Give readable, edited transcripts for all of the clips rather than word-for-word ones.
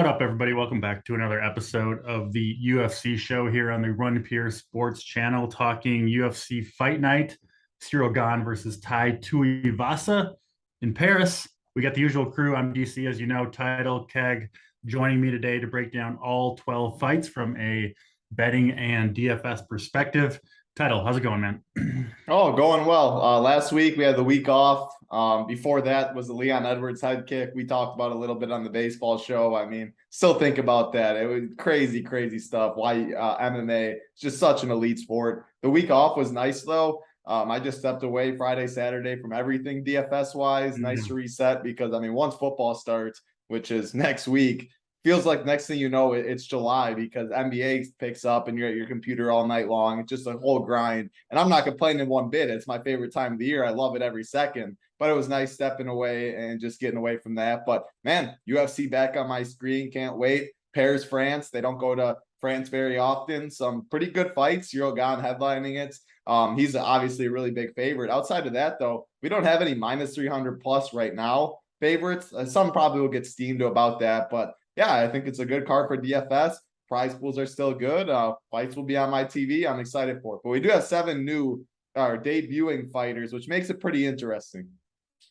What up, everybody? Welcome back to another episode of the UFC show here on the Run Pure Sports channel, talking UFC Fight Night, Gane versus Tuivasa in Paris. We got the usual crew. I'm DC, as you know, Title, Keg, joining me today to break down all 12 fights from a betting and DFS perspective. Title, how's it going, man? Oh, going well. Last week we had the week off. Before that was the Leon Edwards head kick. We talked about a little bit on the baseball show. I mean, still think about that. It was crazy, crazy stuff. Why MMA is just such an elite sport. The week off was nice though. I just stepped away Friday, Saturday from everything DFS wise. Nice to reset because I mean, once football starts, which is next week, feels like next thing you know, it's July because NBA picks up and you're at your computer all night long. It's just a whole grind. And I'm not complaining one bit. It's my favorite time of the year. I love it every second. But it was nice stepping away and just getting away from that. But man, UFC back on my screen. Can't wait. Paris, France. They don't go to France very often. Some pretty good fights. Gane headlining it. He's obviously a really big favorite. Outside of that, though, we don't have any minus 300 plus right now favorites. Some probably will get steamed to about that. But yeah, I think it's a good card for DFS. Prize pools are still good. Fights will be on my TV. I'm excited for it. But we do have 7 new debuting fighters, which makes it pretty interesting.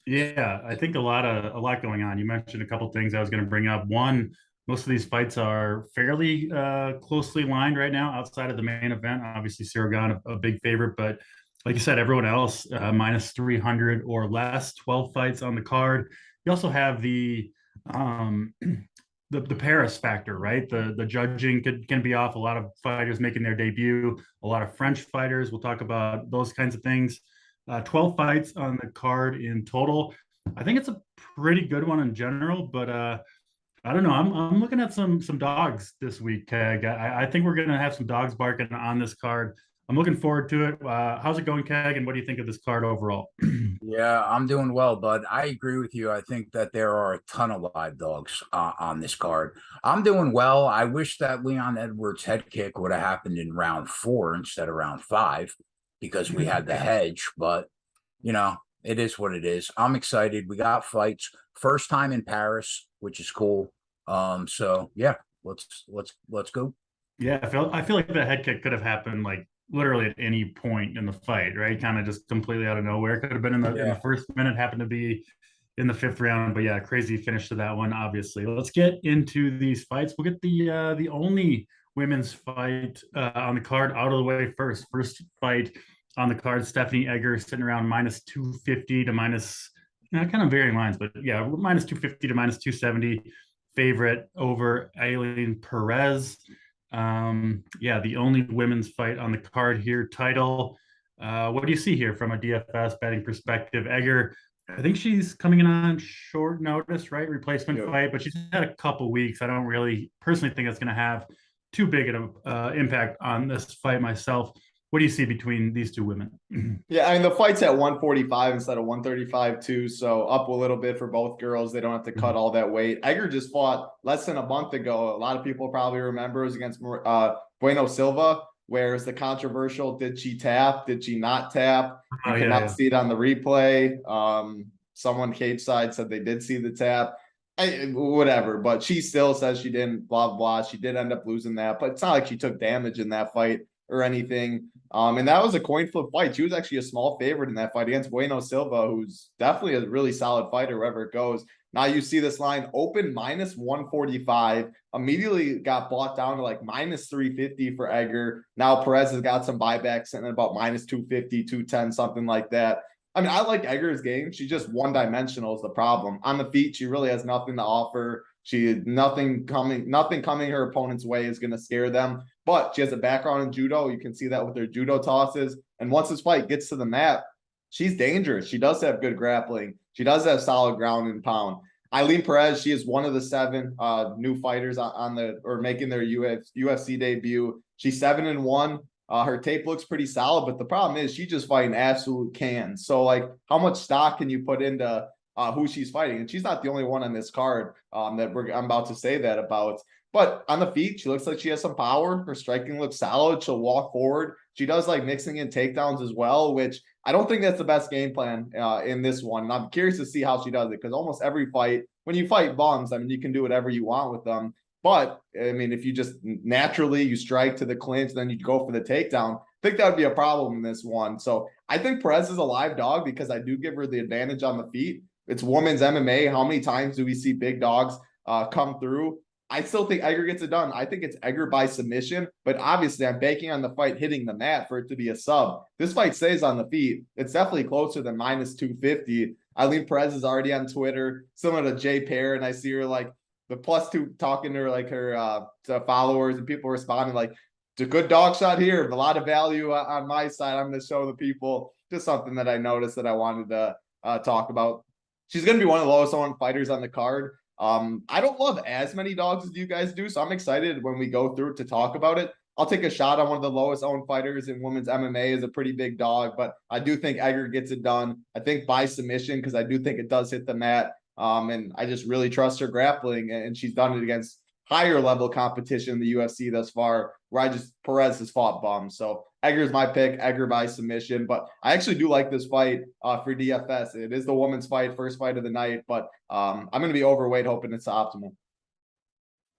Yeah, I think a lot going on. You mentioned a couple things I was going to bring up. One, most of these fights are fairly closely lined right now outside of the main event. Obviously, Gane, a big favorite, but like you said, everyone else minus 300 or less, 12 fights on the card. You also have the Paris factor, right? The judging can be off. A lot of fighters making their debut, a lot of French fighters. We'll talk about those kinds of things. 12 fights on the card in total. I think it's a pretty good one in general, but I don't know. I'm looking at some dogs this week, Keg. I think we're gonna have some dogs barking on this card. I'm looking forward to it. How's it going, Keg? And what do you think of this card overall? Yeah, I'm doing well, bud. I agree with you. I think that there are a ton of live dogs on this card. I'm doing well. I wish that Leon Edwards head kick would have happened in round 4 instead of round 5 because we had the hedge, but you know, it is what it is. I'm excited. We got fights. First time in Paris, which is cool. So yeah, let's go. Yeah, I feel like the head kick could have happened like literally at any point in the fight, right? Kind of just completely out of nowhere. Could have been in the first minute, happened to be in the 5th round. But yeah, crazy finish to that one, obviously. Let's get into these fights. We'll get the only women's fight on the card out of the way first. First fight on the card, Stephanie Egger sitting around minus 250 to minus, kind of varying lines, but yeah, minus 250 to minus 270 favorite over Ailin Perez. Yeah, the only women's fight on the card here. Title, what do you see here from a DFS betting perspective? Egger, I think she's coming in on short notice, right? Replacement fight, but she's had a couple weeks. I don't really personally think that's going to have too big of an impact on this fight myself. What do you see between these two women? Yeah, I mean, the fight's at 145 instead of 135 too, so up a little bit for both girls. They don't have to cut all that weight. Egger just fought less than a month ago. A lot of people probably remember it was against Bueno Silva, where it's the controversial, did she tap? Did she not tap? You cannot see it on the replay. Someone cage side said they did see the tap. Whatever, but she still says she didn't, blah, blah. She did end up losing that, but it's not like she took damage in that fight or anything. And that was a coin flip fight. She was actually a small favorite in that fight against Bueno Silva, who's definitely a really solid fighter wherever it goes. Now you see this line open minus 145, immediately got bought down to like minus 350 for Egger. Now Perez has got some buybacks and about minus 250, 210, something like that. I mean, I like Egger's game. She's just one-dimensional is the problem. On the feet, she really has nothing to offer. Nothing coming her opponent's way is going to scare them. But she has a background in judo. You can see that with her judo tosses. And once this fight gets to the mat, she's dangerous. She does have good grappling. She does have solid ground and pound. Ailin Perez, she is one of the 7 new fighters making their UFC debut. She's 7-1. Her tape looks pretty solid, but the problem is she's just fighting absolute cans. So like, how much stock can you put into who she's fighting? And she's not the only one on this card I'm about to say that about. But on the feet, she looks like she has some power. Her striking looks solid. She'll walk forward. She does like mixing in takedowns as well, which I don't think that's the best game plan in this one. And I'm curious to see how she does it because almost every fight, when you fight bums, I mean, you can do whatever you want with them. But I mean, if you just naturally you strike to the clinch, then you go for the takedown, I think that would be a problem in this one. So I think Perez is a live dog because I do give her the advantage on the feet. It's women's MMA. How many times do we see big dogs come through? I still think Egger gets it done. I think it's Egger by submission, but obviously I'm banking on the fight hitting the mat for it to be a sub. This fight stays on the feet. It's definitely closer than minus 250. Ailin Perez is already on Twitter, similar to Jay Pear, and I see her like the +2 talking to her, like her to followers, and people responding like, it's a good dog shot here, a lot of value on my side. I'm going to show the people just something that I noticed that I wanted to talk about. She's going to be one of the lowest owned fighters on the card. I don't love as many dogs as you guys do, so I'm excited when we go through to talk about it. I'll take a shot on one of the lowest owned fighters in women's MMA is a pretty big dog, but I do think Egger gets it done. I think by submission, because I do think it does hit the mat. And I just really trust her grappling, and she's done it against higher level competition in the UFC thus far, where Perez has fought bums. So Egger's my pick, Egger by submission. But I actually do like this fight for DFS. It is the woman's fight, first fight of the night, but I'm going to be overweight, hoping it's optimal.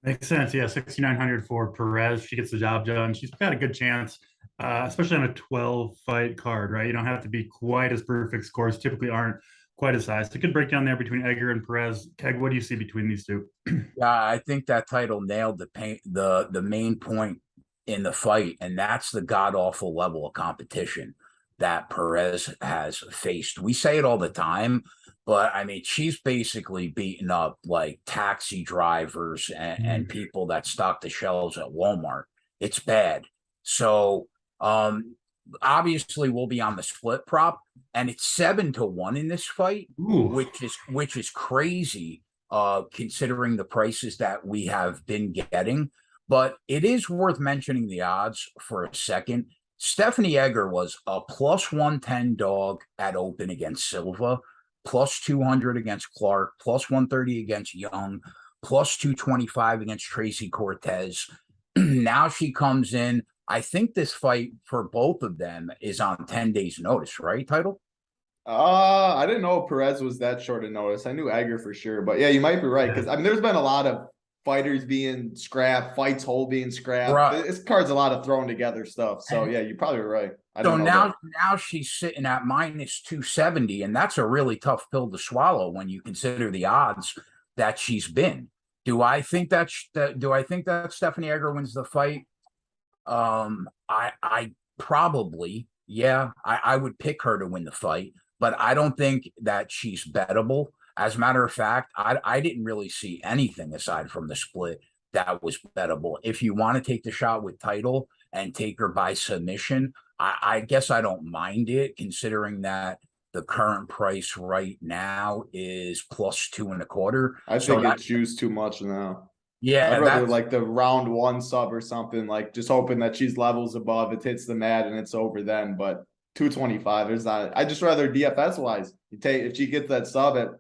Makes sense. Yeah, 6,900 for Perez. She gets the job done. She's got a good chance, especially on a 12-fight card, right? You don't have to be quite as perfect. Scores typically aren't quite as high. So it could break down there between Egger and Perez. Keg, what do you see between these two? Yeah, I think that title nailed the main point in the fight, and that's the god-awful level of competition that Perez has faced. We say it all the time, but I mean, she's basically beaten up like taxi drivers and people that stock the shelves at Walmart. It's bad. So obviously we'll be on the split prop, and it's 7-1 in this fight. Ooh. which is crazy considering the prices that we have been getting. But it is worth mentioning the odds for a second. Stephanie Egger was a +110 dog at open against Silva, +200 against Clark, +130 against Young, +225 against Tracy Cortez. Now she comes in. I think this fight for both of them is on 10 days notice, right, Title? I didn't know Perez was that short of notice. I knew Egger for sure, but yeah, you might be right, because I mean, there's been a lot of fighters being scrapped, fights whole being scrapped. Right. This card's a lot of thrown together stuff. So yeah, you probably were right. So now she's sitting at -270, and that's a really tough pill to swallow when you consider the odds that she's been. Do I think that Stephanie Egger wins the fight? I probably, yeah, I would pick her to win the fight, but I don't think that she's bettable. As a matter of fact, I didn't really see anything aside from the split that was bettable. If you want to take the shot with title and take her by submission, I guess I don't mind it, considering that the current price right now is +2.25. I think it's juiced too much now. Yeah, I'd rather like the round 1 sub or something, like just hoping that she's levels above, it hits the mat and it's over then. But 225, there's not. I just rather DFS wise, if she gets that sub at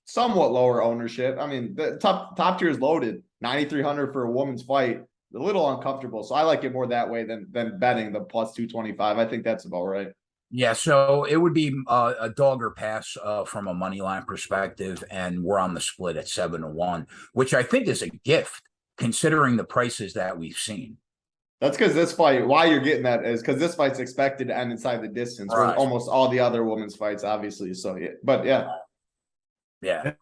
somewhat lower ownership. I mean, the top tier is loaded, 9,300 for a woman's fight, a little uncomfortable. So I like it more that way than betting the +225. I think that's about right. Yeah, so it would be a dog or pass from a money line perspective, and we're on the split at 7-1, which I think is a gift considering the prices that we've seen. That's because this fight, why you're getting that is because this fight's expected to end inside the distance, right, for almost all the other women's fights, obviously. So yeah, but yeah. Yeah.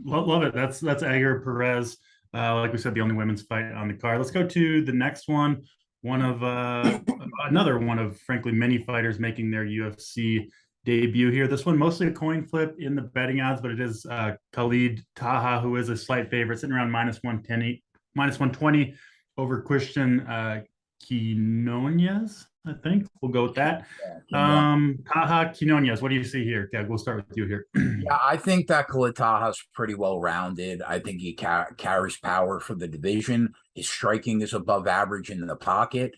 Love it. That's Egger Perez. Like we said, the only women's fight on the card. Let's go to the next one. Another one of, frankly, many fighters making their UFC debut here. This one mostly a coin flip in the betting odds, but it is Khalid Taha, who is a slight favorite, sitting around -120 over Christian Quiñonez. I think we'll go with that. Taha, Quiñonez, what do you see here? Okay, we'll start with you here. Yeah, I think that Khalid Taha's pretty well rounded. I think he carries power for the division. His striking is above average in the pocket.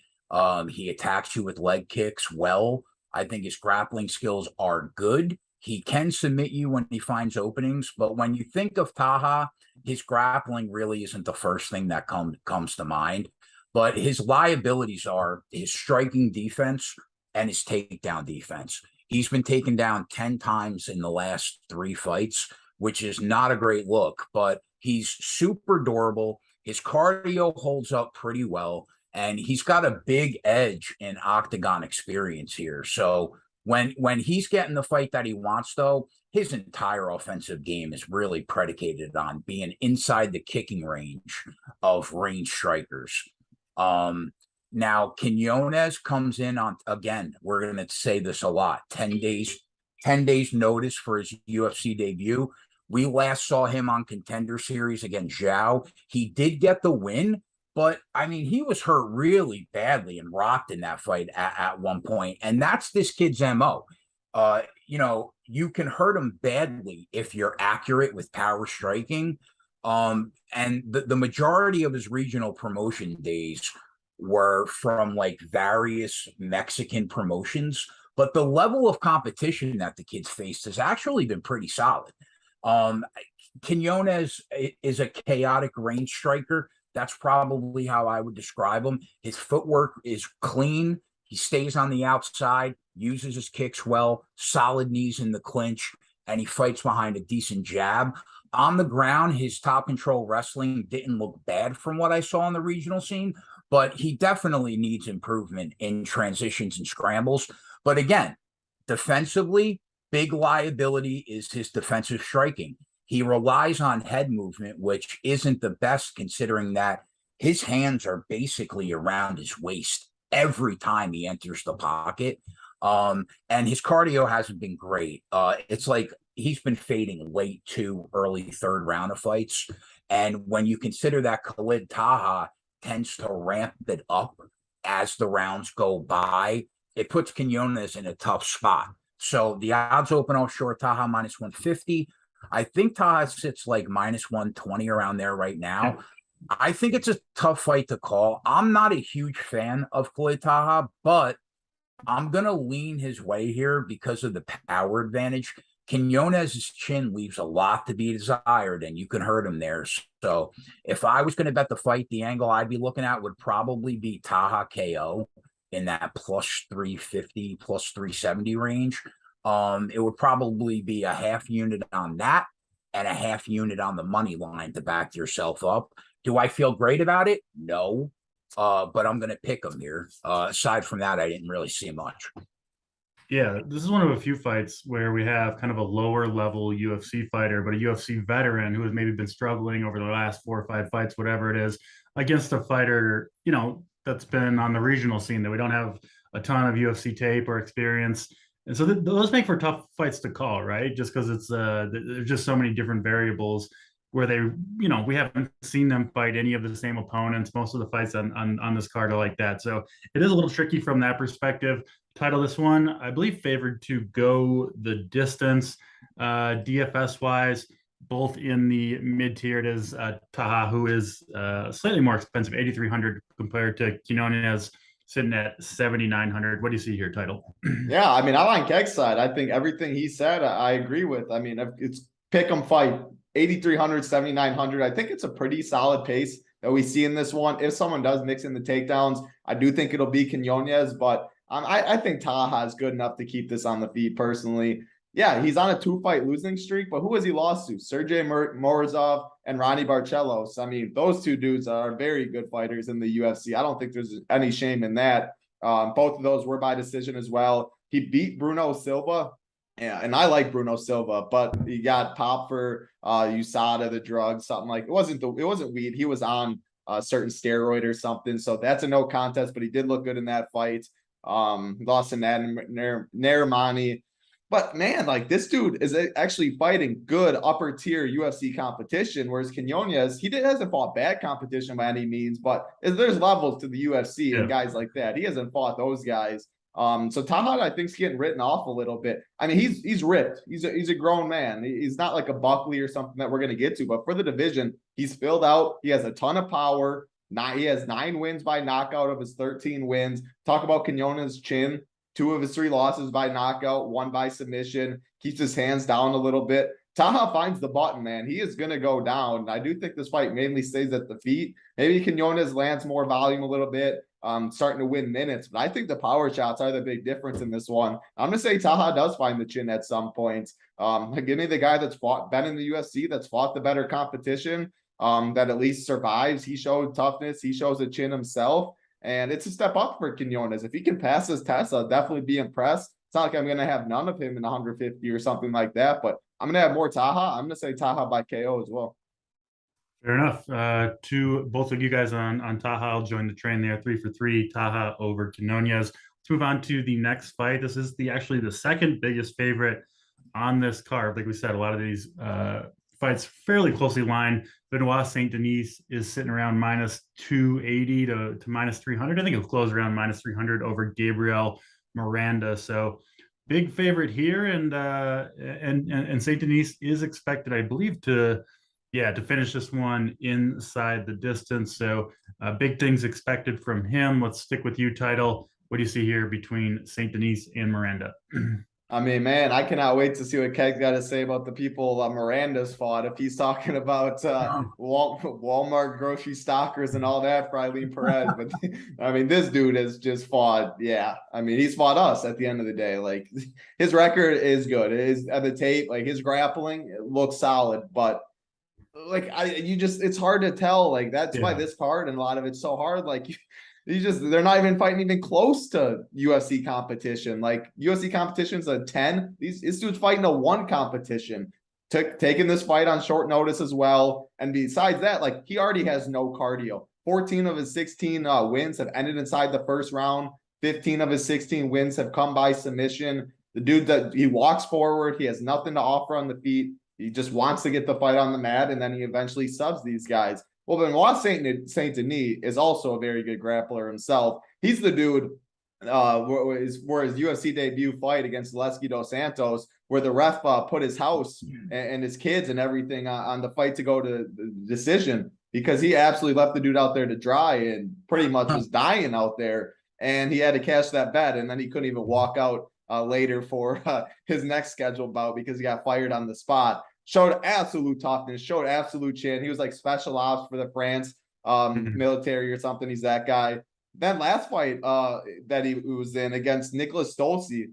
He attacks you with leg kicks well. I think his grappling skills are good. He can submit you when he finds openings, but when you think of Taha, his grappling really isn't the first thing that comes to mind. But his liabilities are his striking defense and his takedown defense. He's been taken down 10 times in the last 3 fights, which is not a great look, but he's super durable. His cardio holds up pretty well, and he's got a big edge in octagon experience here. So when he's getting the fight that he wants, though, his entire offensive game is really predicated on being inside the kicking range of range strikers. Now Quiñonez comes in on, again, we're going to say this a lot, 10 days notice for his UFC debut. We last saw him on Contender Series against Zhao. He did get the win, but I mean, he was hurt really badly and rocked in that fight at one point. And that's this kid's MO. You can hurt him badly if you're accurate with power striking. And the majority of his regional promotion days were from like various Mexican promotions, but the level of competition that the kids faced has actually been pretty solid. Quiñonez is a chaotic range striker. That's probably how I would describe him. His footwork is clean. He stays on the outside, uses his kicks well, solid knees in the clinch, and he fights behind a decent jab. On the ground, his top control wrestling didn't look bad from what I saw on the regional scene, but he definitely needs improvement in transitions and scrambles. But again, defensively, big liability is his defensive striking. He relies on head movement, which isn't the best considering that his hands are basically around his waist every time he enters the pocket. And his cardio hasn't been great. It's like he's been fading late to early third round of fights. And when you consider that Khalid Taha tends to ramp it up as the rounds go by, it puts Quiñonez in a tough spot. So the odds open offshore Taha minus 150. I think Taha sits like minus 120 around there right now. I think it's a tough fight to call. I'm not a huge fan of Khalid Taha, but I'm going to lean his way here because of the power advantage. Quiñonez's chin leaves a lot to be desired, and you can hurt him there. So if I was going to bet the fight, the angle I'd be looking at would probably be Taha KO in that plus 350, plus 370 range. It would probably be a half unit on that and a half unit on the money line to back yourself up. Do I feel great about it? No. But I'm going to pick him here. Aside from that, I didn't really see much. Yeah, this is one of a few fights where we have kind of a lower level UFC fighter, but a UFC veteran who has maybe been struggling over the last 4 or 5 fights, whatever it is, against a fighter, that's been on the regional scene that we don't have a ton of UFC tape or experience. And so those make for tough fights to call, right? Just because there's just so many different variables where we haven't seen them fight any of the same opponents. Most of the fights on this card are like that. So it is a little tricky from that perspective. Title this one, I believe, favored to go the distance, DFS wise, both in the mid tier. It is Taha, who is slightly more expensive, 8,300 compared to Quiñonez, sitting at 7,900. What do you see here, title? Yeah, I mean, I like Keck's side. I think everything he said, I agree with. I mean, if it's pick 'em fight, 8,300, 7,900. I think it's a pretty solid pace that we see in this one. If someone does mix in the takedowns, I do think it'll be Quiñonez, but I think Taha is good enough to keep this on the feet personally. Yeah, he's on a 2-fight losing streak, but who has he lost to? Sergey Morozov and Ronnie Barcelos. I mean, those two dudes are very good fighters in the UFC. I don't think there's any shame in that. Both of those were by decision as well. He beat Bruno Silva. Yeah, and I like Bruno Silva, but he got popped for USADA, the drug, something like it wasn't weed. He was on a certain steroid or something. So that's a no contest, but he did look good in that fight. Lost to Narimani. But man, like this dude is actually fighting good upper tier UFC competition, whereas Quiñonez, hasn't fought bad competition by any means, but there's levels to the UFC and guys like that. He hasn't fought those guys. So Taha, I think, is getting written off a little bit. I mean, he's ripped. He's a grown man. He's not like a Buckley or something that we're gonna get to, but for the division, he's filled out. He has a ton of power. He has 9 wins by knockout of his 13 wins. Talk about Quiñonez's chin. 2 of his 3 losses by knockout, 1 by submission. Keeps his hands down a little bit. Taha finds the button, man. He is going to go down. I do think this fight mainly stays at the feet. Maybe Quiñonez lands more volume a little bit, starting to win minutes. But I think the power shots are the big difference in this one. I'm going to say Taha does find the chin at some point. Give me the guy that's been in the UFC, that's fought the better competition. that at least survives. He showed toughness. He shows a chin himself. And it's a step up for Quiñonez. If he can pass his test, I'll definitely be impressed. It's not like I'm going to have none of him in 150 or something like that, but I'm going to have more Taha. I'm going to say Taha by KO as well. Fair enough. To both of you guys on Taha, I'll join the train there. 3 for 3, Taha over Quiñonez. Let's move on to the next fight. This is actually the second biggest favorite on this card. Like we said, a lot of these fights fairly closely lined. Benoit St. Denis is sitting around minus 280 to minus 300. I think it'll close around minus 300 over Gabriel Miranda. So big favorite here, and St. Denis is expected, I believe, to finish this one inside the distance. So big things expected from him. Let's stick with you, Title. What do you see here between St. Denis and Miranda? I mean, man, I cannot wait to see what Keg's got to say about the people Miranda's fought. If he's talking about Walmart grocery stockers and all that for Ailin Perez. But I mean, this dude has just fought. Yeah. I mean, he's fought us at the end of the day. Like, his record is good. It is at the tape. Like, his grappling, it looks solid. But like, it's hard to tell. Like, that's why this card and a lot of it's so hard. Like, they're not even fighting even close to UFC competition. Like, UFC competition's a 10. This dude's fighting a 1 competition. Taking this fight on short notice as well. And besides that, like, he already has no cardio. 14 of his 16 wins have ended inside the first round. 15 of his 16 wins have come by submission. The dude that he walks forward, he has nothing to offer on the feet. He just wants to get the fight on the mat, and then he eventually subs these guys. Well, Benoit St. Denis is also a very good grappler himself. He's the dude where his UFC debut fight against Alessio dos Santos, where the ref put his house and his kids and everything on the fight to go to the decision, because he absolutely left the dude out there to dry and pretty much was dying out there. And he had to cash that bet, and then he couldn't even walk out later for his next scheduled bout because he got fired on the spot. Showed absolute toughness, showed absolute chin. He was like special ops for the France military or something. He's that guy. Then last fight that he was in against Nicholas Stoltzfus,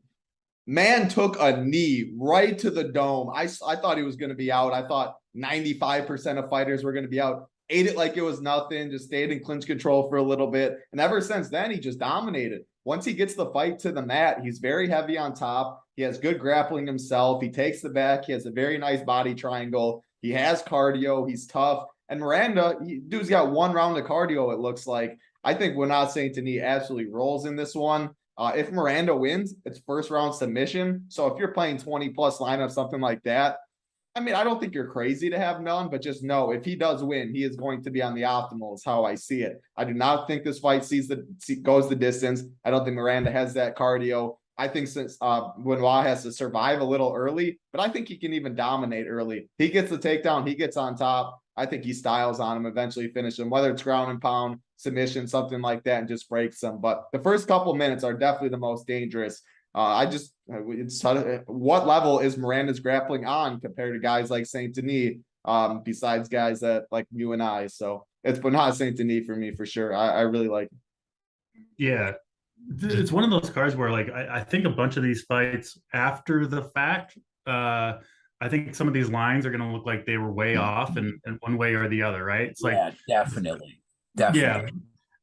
man took a knee right to the dome. I thought he was going to be out. I thought 95% of fighters were going to be out. Ate it like it was nothing, just stayed in clinch control for a little bit. And ever since then, he just dominated. Once he gets the fight to the mat, he's very heavy on top. He has good grappling himself. He takes the back. He has a very nice body triangle. He has cardio. He's tough. And Miranda, dude's got 1 round of cardio, it looks like. I think Benoit St. Denis absolutely rolls in this one. If Miranda wins, it's first round submission. So if you're playing 20-plus lineup, something like that, I mean, I don't think you're crazy to have none, but just know if he does win, he is going to be on the optimal is how I see it. I do not think this fight goes the distance. I don't think Miranda has that cardio. I think since Benoit has to survive a little early, but I think he can even dominate early. He gets the takedown. He gets on top. I think he styles on him, eventually finish him, whether it's ground and pound, submission, something like that, and just breaks him. But the first couple minutes are definitely the most dangerous. What level is Miranda's grappling on compared to guys like St. Denis, besides guys that like you and I? So it's Benoit St. Denis for me for sure. I really like it. Yeah. It's one of those cards where, like, I think a bunch of these fights after the fact, I think some of these lines are going to look like they were way off in one way or the other, right? It's like, definitely. Yeah.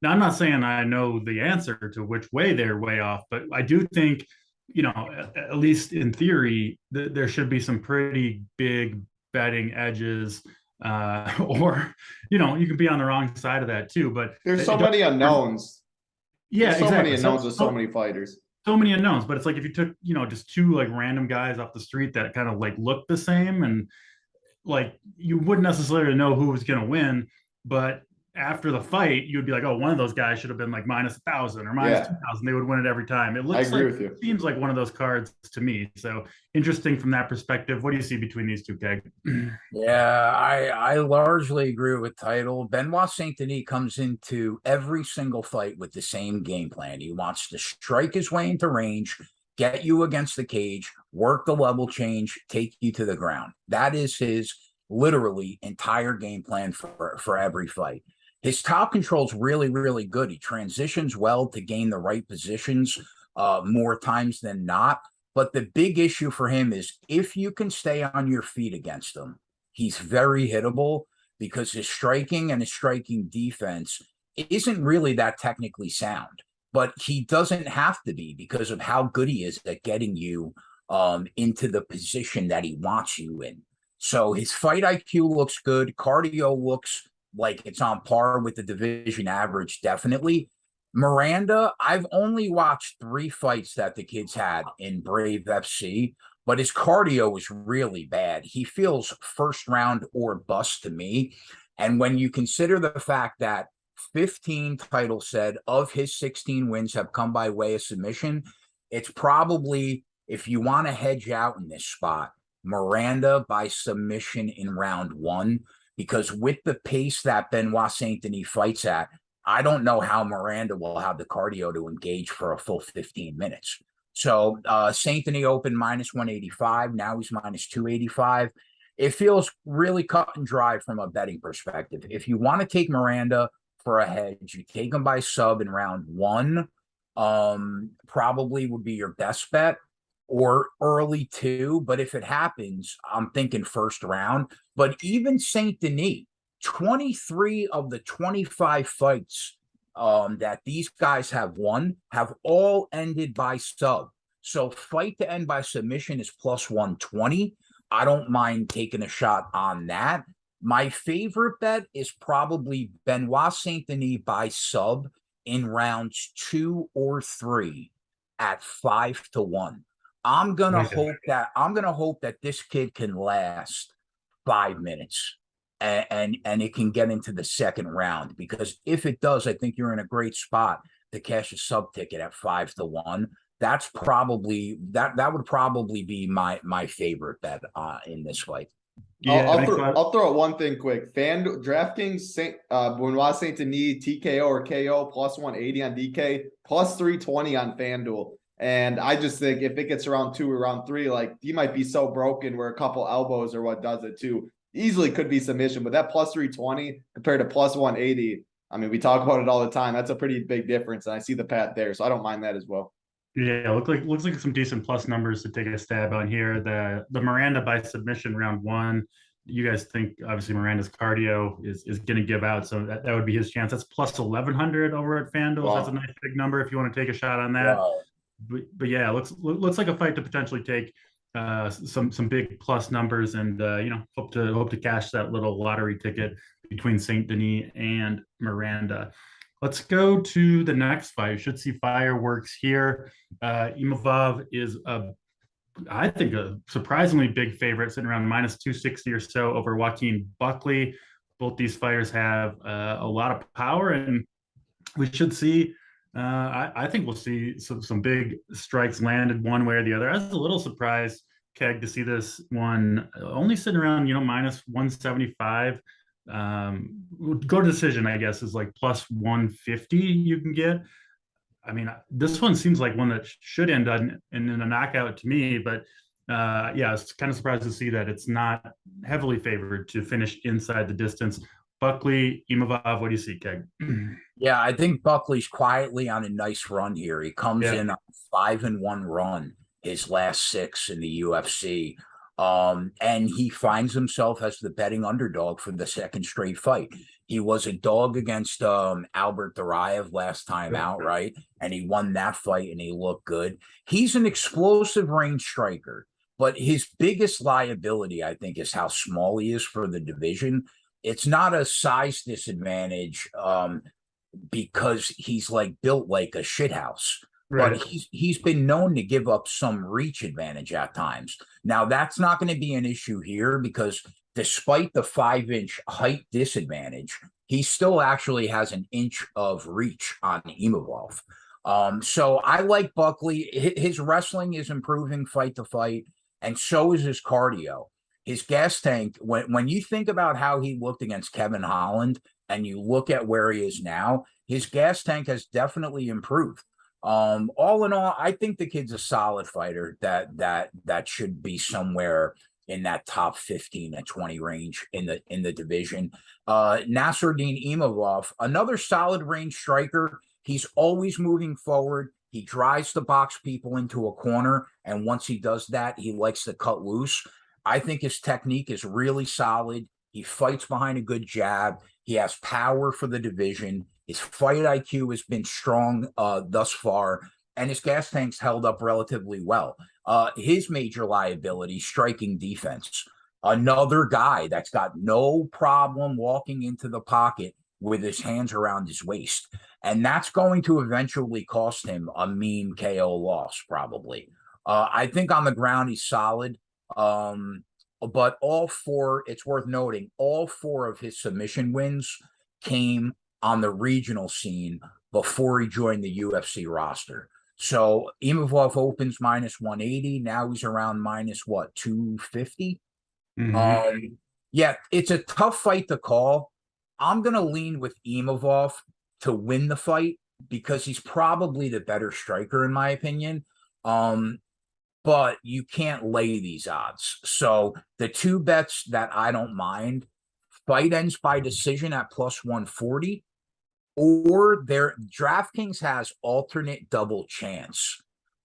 Now, I'm not saying I know the answer to which way they're way off, but I do think, at least in theory, there should be some pretty big betting edges, or, you can be on the wrong side of that too. But there's so many unknowns. Yeah, there's so many unknowns with so many fighters. So many unknowns, but it's like if you took, just 2 like random guys off the street that kind of like look the same, and like you wouldn't necessarily know who was going to win, but after the fight, you would be like, oh, one of those guys should have been like minus 1,000 or minus 2,000. They would win it every time. It looks like, it seems like one of those cards to me. So interesting from that perspective. What do you see between these two, Keg? Yeah, I largely agree with Title. Benoit St. Denis comes into every single fight with the same game plan. He wants to strike his way into range, get you against the cage, work the level change, take you to the ground. That is his literally entire game plan for every fight. His top control is really, really good. He transitions well to gain the right positions more times than not. But the big issue for him is if you can stay on your feet against him, he's very hittable because his striking and his striking defense isn't really that technically sound, but he doesn't have to be because of how good he is at getting you into the position that he wants you in. So his fight IQ looks good. Cardio looks like it's on par with the division average, definitely. Miranda, I've only watched 3 fights that the kid's had in Brave FC, but his cardio is really bad. He feels first round or bust to me. And when you consider the fact that 15 title said of his 16 wins have come by way of submission, it's probably, if you want to hedge out in this spot, Miranda by submission in round 1, because with the pace that Benoit Saint Denis fights at, I don't know how Miranda will have the cardio to engage for a full 15 minutes. So Saint Denis opened -185. Now he's -285. It feels really cut and dry from a betting perspective. If you want to take Miranda for a hedge, you take him by sub in round 1, probably would be your best bet, or early 2. But if it happens, I'm thinking first round. But even Saint Denis, 23 of the 25 fights that these guys have won have all ended by sub. So fight to end by submission is +120. I don't mind taking a shot on that. My favorite bet is probably Benoit Saint Denis by sub in rounds 2 or 3 at 5-1. I'm gonna hope that this kid can last 5 minutes. And it can get into the second round, because if it does, I think you're in a great spot to cash a sub ticket at 5-1. That's probably that would probably be my favorite bet in this fight. Yeah, I'll throw out one thing quick. DraftKings Benoit Saint Denis TKO or KO +180 on DK, +320 on FanDuel. And I just think if it gets around 2 or round 3, like, he might be so broken where a couple elbows or what does it too. Easily could be submission, but that +320 compared to +180, I mean, we talk about it all the time. That's a pretty big difference, and I see the path there, so I don't mind that as well. Yeah, looks like some decent plus numbers to take a stab on here. The Miranda by submission round 1. You guys think obviously Miranda's cardio is going to give out, so that would be his chance. That's +1100 over at FanDuel. Wow. That's a nice big number if you want to take a shot on that. Wow. But yeah, looks like a fight to potentially take some big plus numbers, and hope to cash that little lottery ticket between Saint Denis and Miranda. Let's go to the next fight. You should see fireworks here. Imavov is I think a surprisingly big favorite, sitting around -260 or so over Joaquin Buckley. Both these fighters have a lot of power, and we should see. I think we'll see some big strikes landed one way or the other. I was a little surprised, Keg, to see this one only sitting around, -175. Go to decision, I guess, is like +150 you can get. I mean, this one seems like one that should end in a knockout to me, but yeah, I was kind of surprised to see that it's not heavily favored to finish inside the distance. Buckley, Imavov, what do you see, Keg? Yeah, I think Buckley's quietly on a nice run here. He comes in on a 5-1 run, his last 6 in the UFC. And he finds himself as the betting underdog for the second straight fight. He was a dog against Albert Duraev last time out, right? And he won that fight and he looked good. He's an explosive range striker, but his biggest liability, I think, is how small he is for the division. It's not a size disadvantage because he's like built like a shithouse. Right. But he's been known to give up some reach advantage at times. Now, that's not going to be an issue here because despite the 5-inch height disadvantage, he still actually has an inch of reach on Imavov. So I like Buckley. His wrestling is improving fight to fight, and so is his cardio. His gas tank, when you think about how he looked against Kevin Holland and you look at where he is now, his gas tank has definitely improved. All in all, I think the kid's a solid fighter that should be somewhere in that top 15 to 20 range in the division. Nassourdine Imavov, another solid range striker. He's always moving forward. He tries to box people into a corner, and once he does that, he likes to cut loose. I think his technique is really solid. He fights behind a good jab. He has power for the division. His fight IQ has been strong thus far, and his gas tank's held up relatively well. His major liability, striking defense. Another guy that's got no problem walking into the pocket with his hands around his waist. And that's going to eventually cost him a mean KO loss, probably. I think on the ground, he's solid. But it's worth noting, all 4 of his submission wins came on the regional scene before he joined the UFC roster. So Imavov opens minus 180. Now he's around minus 250? Mm-hmm. Yeah, it's a tough fight to call. I'm going to lean with Imavov to win the fight because he's probably the better striker, in my opinion. But you can't lay these odds. So the 2 bets that I don't mind, fight ends by decision at plus 140, or DraftKings has alternate double chance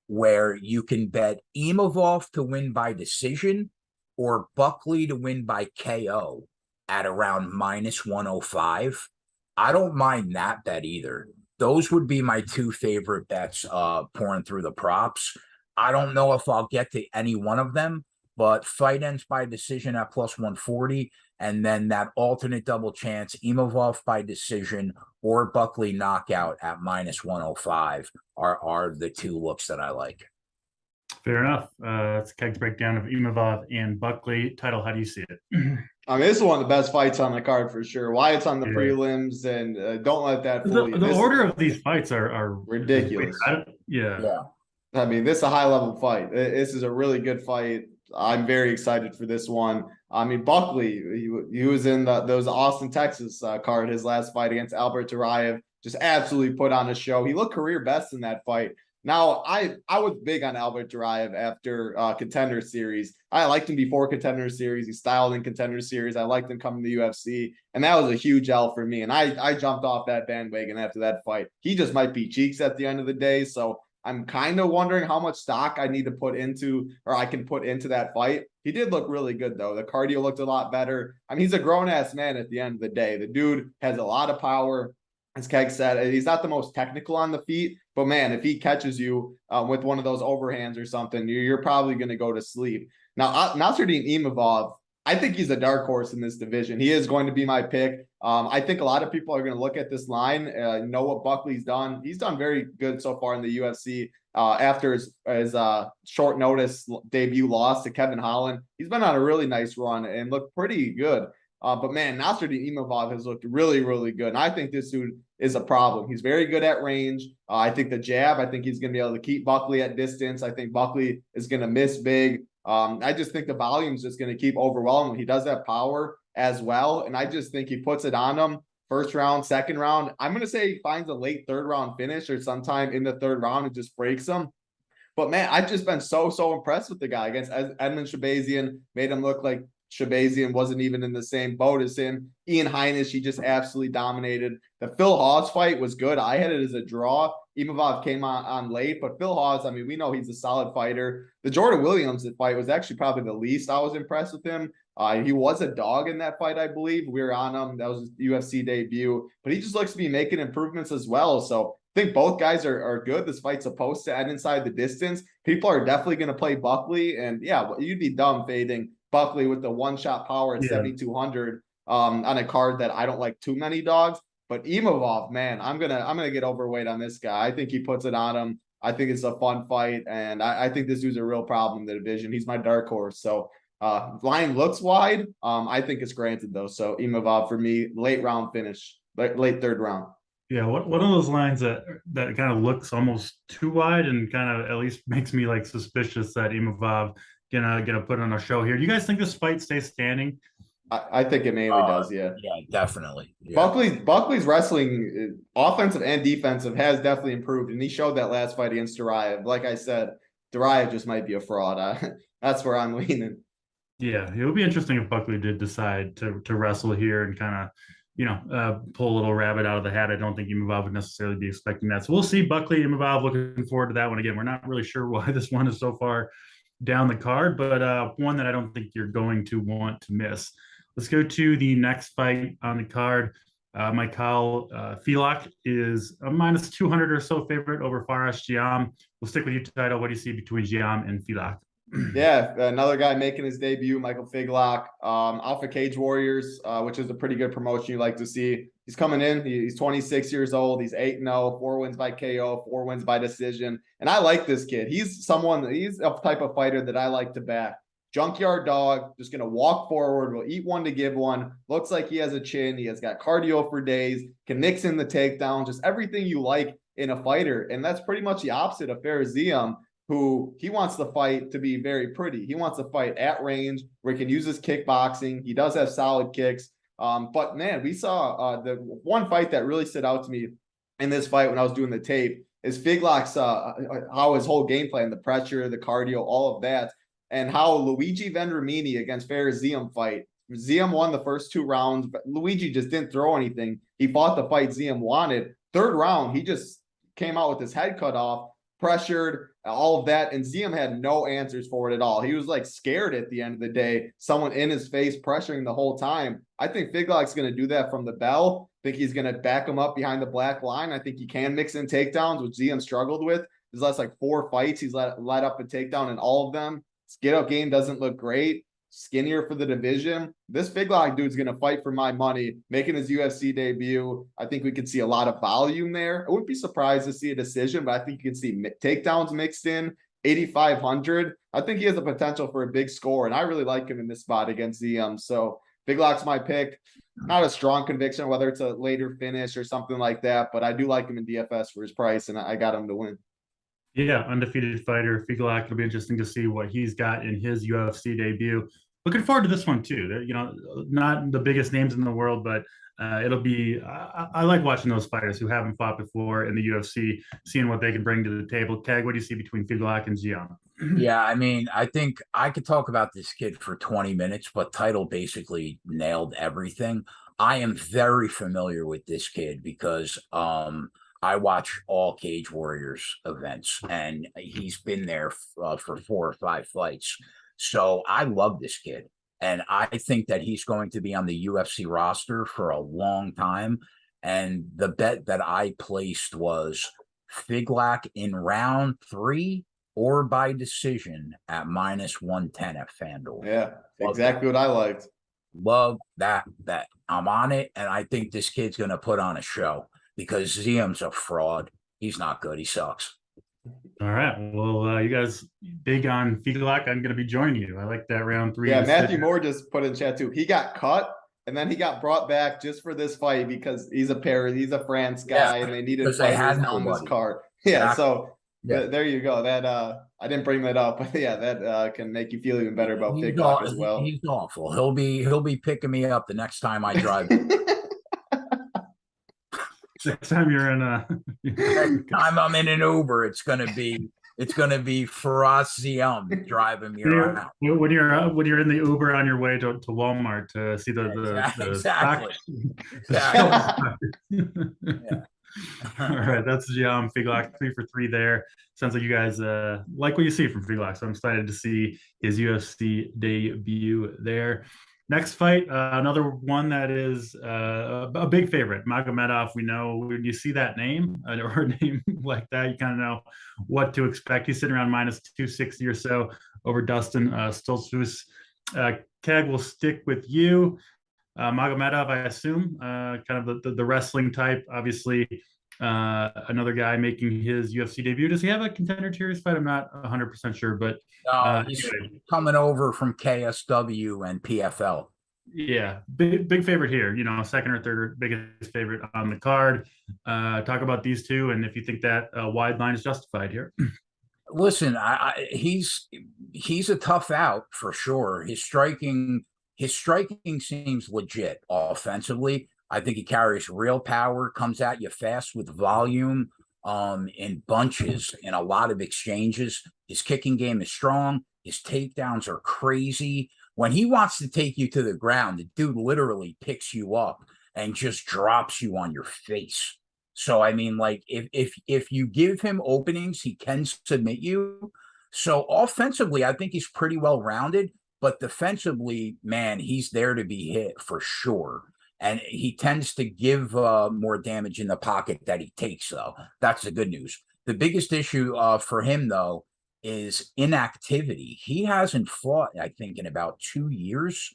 where you can bet Imavov to win by decision or Buckley to win by KO at around minus 105. I don't mind that bet either. Those would be my 2 favorite bets pouring through the props. I don't know if I'll get to any one of them, but fight ends by decision at plus 140, and then that alternate double chance, Imavov by decision or Buckley knockout at minus 105 are the 2 looks that I like. Fair enough. That's Keg's breakdown of Imavov and Buckley. Title, how do you see it? I mean, this is one of the best fights on the card for sure. Why it's on the prelims, and don't let that fool you. The order of these fights are ridiculous. Yeah. I mean, this is a high-level fight. This is a really good fight. I'm very excited for this one. I mean, Buckley, he was in those Austin, Texas card, his last fight against Albert Duraev. Just absolutely put on a show. He looked career best in that fight. Now, I was big on Albert Duraev after Contender Series. I liked him before Contender Series. He styled in Contender Series. I liked him coming to the UFC, and that was a huge L for me. And I jumped off that bandwagon after that fight. He just might be cheeks at the end of the day, so I'm kind of wondering how much stock I need to put into, or I can put into that fight. He did look really good, though. The cardio looked a lot better. I mean, he's a grown-ass man at the end of the day. The dude has a lot of power. As Keg said, he's not the most technical on the feet, but man, if he catches you with one of those overhands or something, you're probably going to go to sleep. Now, Nassourdine Imavov, I think he's a dark horse in this division. He is going to be my pick. I think a lot of people are going to look at this line, know what Buckley's done. He's done very good so far in the UFC after his short notice debut loss to Kevin Holland. He's been on a really nice run and looked pretty good. But man, Nassourdine Imavov has looked really, really good. And I think this dude is a problem. He's very good at range. I think the jab, I think he's going to be able to keep Buckley at distance. I think Buckley is going to miss big. I just think the volume is just going to keep overwhelming. He does have power as well. And I just think he puts it on him first round, second round. I'm going to say he finds a late 3rd round finish or sometime in the 3rd round and just breaks him. But man, I've just been so impressed with the guy against Edmund Shabazian. Made him look like Shabazian wasn't even in the same boat as him. Ian Heinisch, he just absolutely dominated. The Phil Hawes fight was good. I had it as a draw. Imavov came on late, but Phil Hawes, I mean, we know he's a solid fighter. The Jordan Williams fight was actually probably the least I was impressed with him. He was a dog in that fight, I believe. We were on him. That was his UFC debut. But he just looks to be making improvements as well. So I think both guys are good. This fight's supposed to end inside the distance. People are definitely going to play Buckley. And yeah, you'd be dumb fading Buckley with the one-shot power at 7,200 on a card that I don't like too many dogs. But Imavov, man, I'm gonna get overweight on this guy. I think he puts it on him. I think it's a fun fight, and I think this dude's a real problem in the division. He's my dark horse. So line looks wide. I think it's granted though. So Imavov for me, late round finish, late 3rd round. Yeah, one of those lines that kind of looks almost too wide and kind of at least makes me like suspicious that Imavov gonna put on a show here. Do you guys think this fight stays standing? I think it mainly does, yeah. Yeah, definitely. Yeah. Buckley's wrestling, offensive and defensive, has definitely improved, and he showed that last fight against Duraev. Like I said, Duraev just might be a fraud. That's where I'm leaning. Yeah, it would be interesting if Buckley did decide to wrestle here and kind of, pull a little rabbit out of the hat. I don't think Imavov would necessarily be expecting that. So we'll see. Buckley, Imavov, looking forward to that one. Again, we're not really sure why this one is so far down the card, but one that I don't think you're going to want to miss. Let's go to the next fight on the card. Michal Figlak is a minus 200 or so favorite over Fares Ziam. We'll stick with you, Title. What do you see between Ziam and Figlak? Yeah, another guy making his debut, Michael Figlak, Alpha Cage Warriors, which is a pretty good promotion you like to see. He's coming in. He's 26 years old. He's 8-0, 4 wins by KO, 4 wins by decision. And I like this kid. He's a type of fighter that I like to back. Junkyard dog, just going to walk forward, will eat one to give one. Looks like he has a chin. He has got cardio for days, can mix in the takedown, just everything you like in a fighter. And that's pretty much the opposite of Fares Ziam, who he wants the fight to be very pretty. He wants to fight at range where he can use his kickboxing. He does have solid kicks. But man, we saw the one fight that really stood out to me in this fight when I was doing the tape is Figlak's how his whole game plan, the pressure, the cardio, all of that, and how Luigi Vendramini against Fares Ziam fight. Ziam won the first 2 rounds, but Luigi just didn't throw anything. He fought the fight Ziam wanted. 3rd round, he just came out with his head cut off, pressured, all of that, and Ziam had no answers for it at all. He was like scared at the end of the day, someone in his face pressuring the whole time. I think Figlak's going to do that from the bell. I think he's going to back him up behind the black line. I think he can mix in takedowns, which Ziam struggled with. His last like 4 fights, he's let up a takedown in all of them. His get-up game doesn't look great. Skinnier for the division. This Figlak dude's going to fight for my money, making his UFC debut. I think we could see a lot of volume there. I wouldn't be surprised to see a decision, but I think you can see takedowns mixed in, 8,500. I think he has the potential for a big score, and I really like him in this spot against Ziam. So Figlak's my pick. Not a strong conviction, whether it's a later finish or something like that, but I do like him in DFS for his price, and I got him to win. Yeah, undefeated fighter, Figlak. It'll be interesting to see what he's got in his UFC debut. Looking forward to this one too. You know, not the biggest names in the world, but it'll be. I like watching those fighters who haven't fought before in the UFC, seeing what they can bring to the table. Keg, what do you see between Figlak and Ziam? Yeah, I mean, I think I could talk about this kid for 20 minutes, but Title basically nailed everything. I am very familiar with this kid because I watch all Cage Warriors events, and he's been there for 4 or 5 fights. So I love this kid, and I think that he's going to be on the UFC roster for a long time. And the bet that I placed was Figlak in round 3 or by decision at -110 at FanDuel. Yeah, exactly what I liked. Love that bet. I'm on it, and I think this kid's going to put on a show. Because Ziam's a fraud. He's not good. He sucks. All right. Well, you guys big on Figlak. I'm going to be joining you. I like that round 3. Yeah, Matthew Moore just put in chat too. He got cut, and then he got brought back just for this fight because he's a Paris, he's a France guy, and they needed fighters on this card. Yeah, so there you go. That I didn't bring that up, but yeah, that can make you feel even better about Figlak as well. He's awful. He'll be picking me up the next time I drive. Next time you're in next time I'm in an Uber, it's gonna be Fares Ziam driving me around. When you're in the Uber on your way to Walmart to see the exactly. Yeah. All right, that's Ziam Figlak, 3 for 3 there. Sounds like you guys like what you see from Figlak, so I'm excited to see his UFC debut there. Next fight, another one that is a big favorite, Magomedov. We know when you see that name or a name like that, you kind of know what to expect. He's sitting around -260 or so over Dustin Stoltzfus. Keg, will stick with you. Magomedov, I assume, kind of the wrestling type. Obviously, another guy making his UFC debut. Does he have a contender series fight? I'm not 100% sure, but he's coming over from KSW and PFL. Yeah, big favorite here. You know, second or third biggest favorite on the card. Talk about these two, and if you think that wide line is justified here. Listen, he's a tough out for sure. His striking seems legit offensively. I think he carries real power, comes at you fast with volume, in bunches, in a lot of exchanges. His kicking game is strong. His takedowns are crazy. When he wants to take you to the ground, the dude literally picks you up and just drops you on your face. So, I mean, like, if you give him openings, he can submit you. So offensively, I think he's pretty well rounded. but defensively, man, he's there to be hit for sure. And he tends to give more damage in the pocket that he takes, though. That's the good news. The biggest issue for him, though, is inactivity. He hasn't fought, I think, in about 2 years.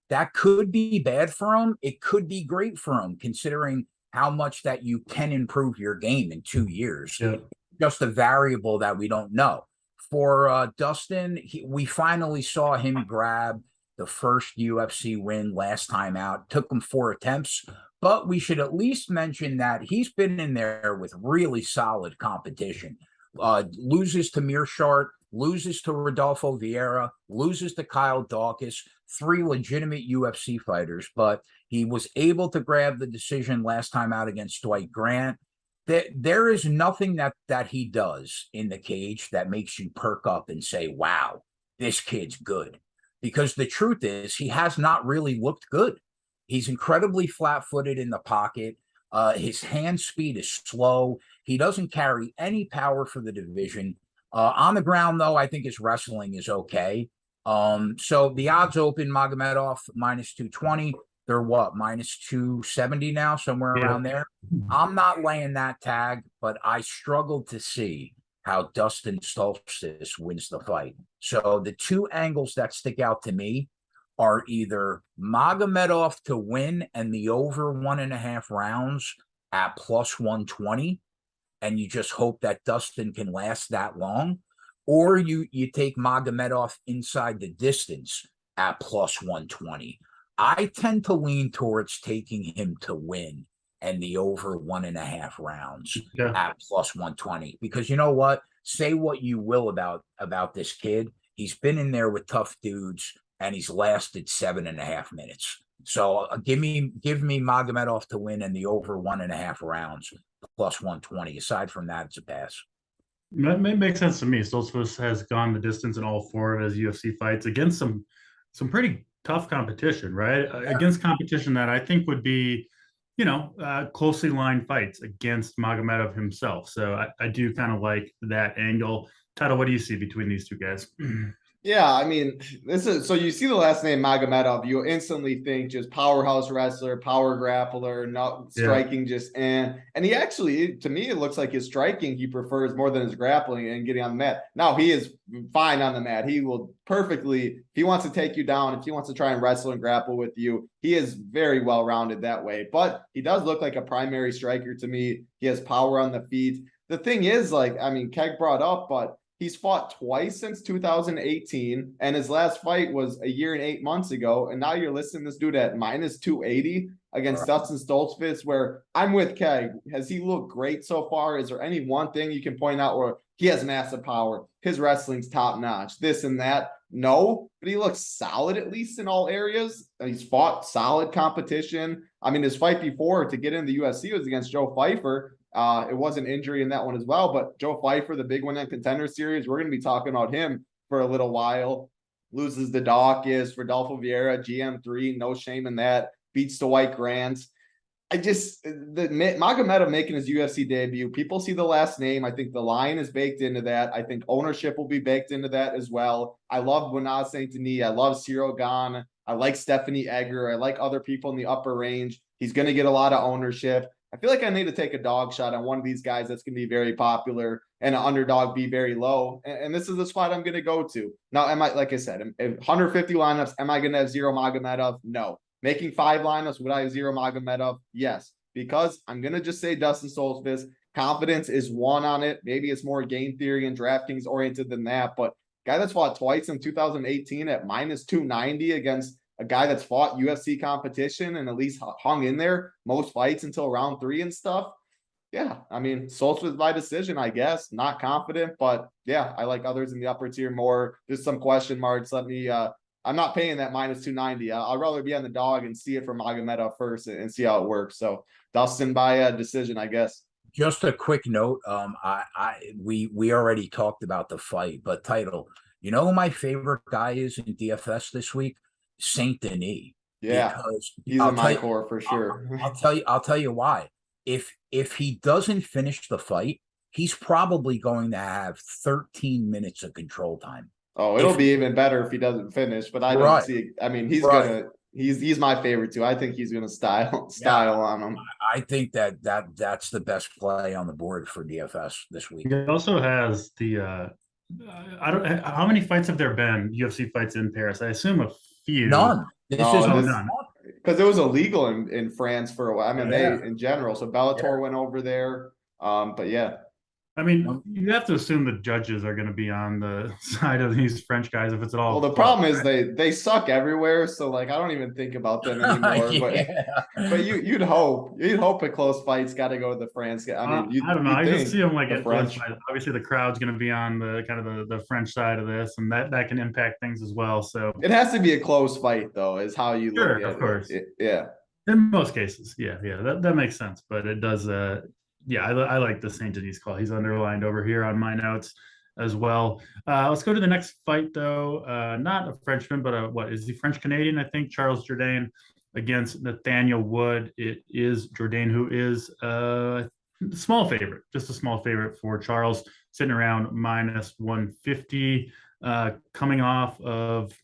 That could be bad for him. It could be great for him, considering how much that you can improve your game in 2 years. Yeah. Just a variable that we don't know. For Dustin, we finally saw him grab the first UFC win last time out. Took him 4 attempts, but we should at least mention that he's been in there with really solid competition. Loses to Mearshart, loses to Rodolfo Vieira, loses to Kyle Dawkins, 3 legitimate UFC fighters, but he was able to grab the decision last time out against Dwight Grant. There is nothing that he does in the cage that makes you perk up and say, wow, this kid's good. Because the truth is, he has not really looked good. He's incredibly flat-footed in the pocket. His hand speed is slow. He doesn't carry any power for the division. On the ground, though, I think his wrestling is okay. So the odds open, Magomedov minus 220. They're what, minus 270 now, somewhere around there. I'm not laying that tag, but I struggle to see how Dustin Stoltzfus wins the fight. So the 2 angles that stick out to me are either Magomedov to win and the over 1.5 rounds at plus 120, and you just hope that Dustin can last that long, or you take Magomedov inside the distance at plus 120. I tend to lean towards taking him to win and the over 1.5 rounds at plus 120, because you know what? Say what you will about this kid. He's been in there with tough dudes and he's lasted 7.5 minutes. So give me Magomedov to win and the over 1.5 rounds plus 120. Aside from that, it's a pass. That makes sense to me. Stoltzfus has gone the distance in all 4 of his UFC fights against some pretty tough competition, right? Yeah. Against competition that I think would be, closely lined fights against Magomedov himself. So I do kind of like that angle. Taha, what do you see between these 2 guys? Yeah, I mean, so you see the last name Magomedov, you instantly think just powerhouse wrestler, power grappler, not striking, and he actually, to me, it looks like his striking he prefers more than his grappling and getting on the mat. Now he is fine on the mat. He will perfectly, if he wants to take you down, if he wants to try and wrestle and grapple with you, he is very well rounded that way. But he does look like a primary striker to me. He has power on the feet. The thing is, Keg brought up, but he's fought twice since 2018, and his last fight was a year and 8 months ago. And now you're listing this dude at minus 280 against Dustin Stoltzfus, where I'm with Keg. Has he looked great so far? Is there any one thing you can point out where he has massive power? His wrestling's top notch, this and that. No, but he looks solid at least in all areas. He's fought solid competition. I mean, his fight before to get in the UFC was against Joe Pfeiffer. It was an injury in that one as well, but Joe Pfeiffer, the big one in Contender Series, we're going to be talking about him for a little while. Loses the Dawkins, Rodolfo Vieira, GM3, no shame in that. Beats Dwight Grant. Magomedov making his UFC debut, people see the last name. I think the line is baked into that. I think ownership will be baked into that as well. I love Benoit Saint Denis. I love Cyril Gane. I like Stephanie Egger. I like other people in the upper range. He's going to get a lot of ownership. I feel like I need to take a dog shot on one of these guys that's going to be very popular and an underdog be very low. And this is the spot I'm going to go to. Now, like I said, 150 lineups, am I going to have 0 Magomedov? No. Making 5 lineups, would I have 0 Magomedov? Yes. Because I'm going to just say Dustin Stoltzfus. Confidence is 1 on it. Maybe it's more game theory and DraftKings oriented than that. But guy that's fought twice in 2018 at minus 290 against a guy that's fought UFC competition and at least hung in there most fights until round 3 and stuff. Yeah, I mean, Stoltzfus by decision, I guess. Not confident, but yeah, I like others in the upper tier more. There's some question marks. I'm not paying that minus 290. I'd rather be on the dog and see it from Magomedov first and see how it works. So Dustin by decision, I guess. Just a quick note. We already talked about the fight, but title. You know who my favorite guy is in DFS this week? Saint Denis. Yeah, because he's in my core for sure. I'll tell you why. If he doesn't finish the fight, he's probably going to have 13 minutes of control time. Oh, it'll be even better if he doesn't finish, but I don't see. I mean, he's my favorite too. I think he's gonna style on him. I think that's the best play on the board for DFS this week. He also has the I don't how many fights have there been UFC fights in Paris? I assume a few. None. This is none. Because it was illegal in France for a while. I mean, they in general. So Bellator went over there. But yeah. I mean, you have to assume the judges are going to be on the side of these French guys if it's at all. Well, the problem is they suck everywhere, so like I don't even think about them anymore. But you'd hope a close fight's got to go to the France guy. I mean, I don't know. I just see them like at French. Obviously, the crowd's going to be on the kind of the French side of this, and that can impact things as well. So it has to be a close fight, though, is how you look at it. Of course, yeah. In most cases, yeah, that makes sense. But it does. Yeah, I like the St. Denis call. He's underlined over here on my notes as well. Let's go to the next fight, though. Not a Frenchman, but what is he French-Canadian? I think Charles Jourdain against Nathaniel Wood. It is Jourdain who is a small favorite, just a small favorite for Charles, sitting around minus 150, coming off of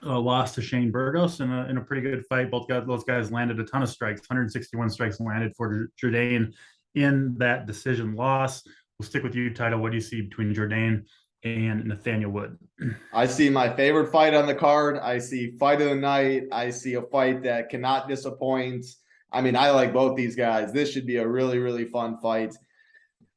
a loss to Shane Burgos in a pretty good fight. Those guys landed a ton of strikes, 161 strikes landed for Jourdain in that decision loss. We'll stick with you, Title. What do you see between Jourdain and Nathaniel Wood? I see my favorite fight on the card. I see fight of the night. I see a fight that cannot disappoint. I mean, I like both these guys. This should be a really, really fun fight.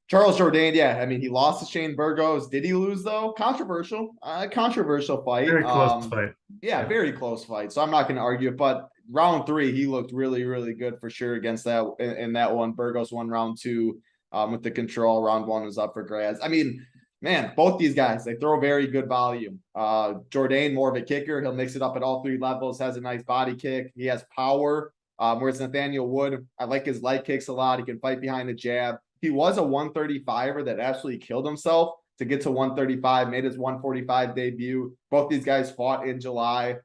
Charles Jourdain, I mean, he lost to Shane Burgos. Did he lose, though? Controversial fight. Very close fight. Yeah, very close fight. So I'm not going to argue it, but round 3, he looked really, really good for sure against that in that one. Burgos won round 2 with the control. Round 1 was up for grabs. I mean, man, both these guys, they throw very good volume. Jourdain, more of a kicker. He'll mix it up at all 3 levels, has a nice body kick. He has power. Whereas Nathaniel Wood, I like his leg kicks a lot. He can fight behind the jab. He was a 135er that actually killed himself to get to 135, made his 145 debut. Both these guys fought in July.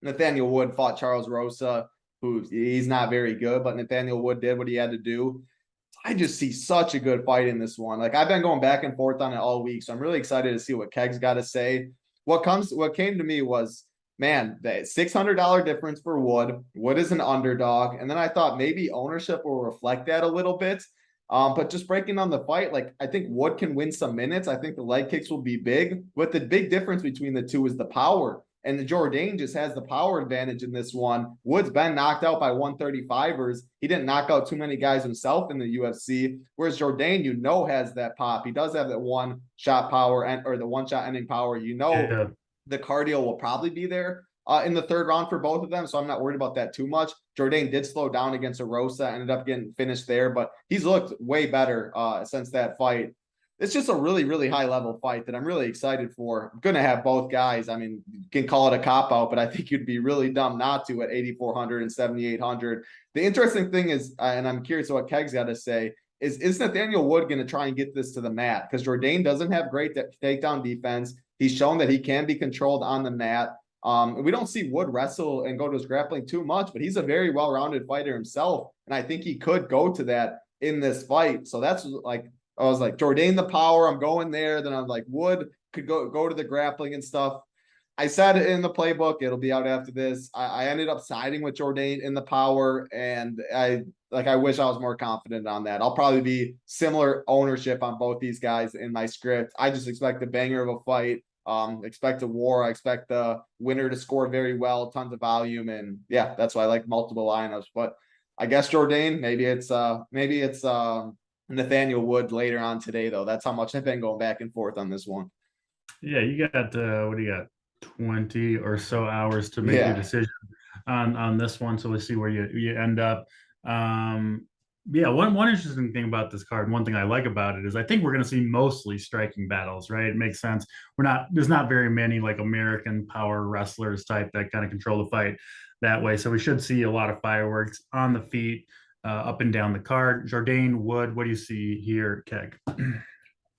Nathaniel Wood fought Charles Rosa, who he's not very good, but Nathaniel Wood did what he had to do. I just see such a good fight in this one. Like, I've been going back and forth on it all week, so I'm really excited to see what Keg's got to say. What came to me was, man, the $600 difference for Wood. Wood is an underdog. And then I thought maybe ownership will reflect that a little bit. But just breaking down the fight, like, I think Wood can win some minutes. I think the leg kicks will be big. But the big difference between the two is the power. And the Jourdain just has the power advantage in this one. Wood's been knocked out by 135ers. He didn't knock out too many guys himself in the UFC. Whereas Jourdain, has that pop. He does have that one-shot power or the one-shot ending power. The cardio will probably be there in the 3rd round for both of them, so I'm not worried about that too much. Jourdain did slow down against Arosa, ended up getting finished there, but he's looked way better since that fight. It's just a really, really high-level fight that I'm really excited for. I'm going to have both guys. I mean, you can call it a cop-out, but I think you'd be really dumb not to at 8,400 and 7,800. The interesting thing is, and I'm curious what Keg's got to say, is Nathaniel Wood going to try and get this to the mat? Because Jourdain doesn't have great takedown defense. He's shown that he can be controlled on the mat. We don't see Wood wrestle and go to his grappling too much, but he's a very well-rounded fighter himself, and I think he could go to that in this fight. So that's like, I was like, Jourdain the power, I'm going there. Then I'm like, Wood could go to the grappling and stuff. I said it in the playbook. It'll be out after this. I ended up siding with Jourdain in the power, and I wish I was more confident on that. I'll probably be similar ownership on both these guys in my script. I just expect a banger of a fight. Expect a war. I expect the winner to score very well, tons of volume, and yeah, that's why I like multiple lineups. But I guess Jourdain, maybe it's Nathaniel Wood later on today, though. That's how much I've been going back and forth on this one. Yeah, you got what do you got? 20 or so hours to make your decision on this one. So we'll see where you end up. One interesting thing about this card, one thing I like about it is I think we're going to see mostly striking battles, right? It makes sense. There's not very many like American power wrestlers type that kind of control the fight that way. So we should see a lot of fireworks on the feet, up and down the card. Jourdain, Wood, what do you see here, Keg?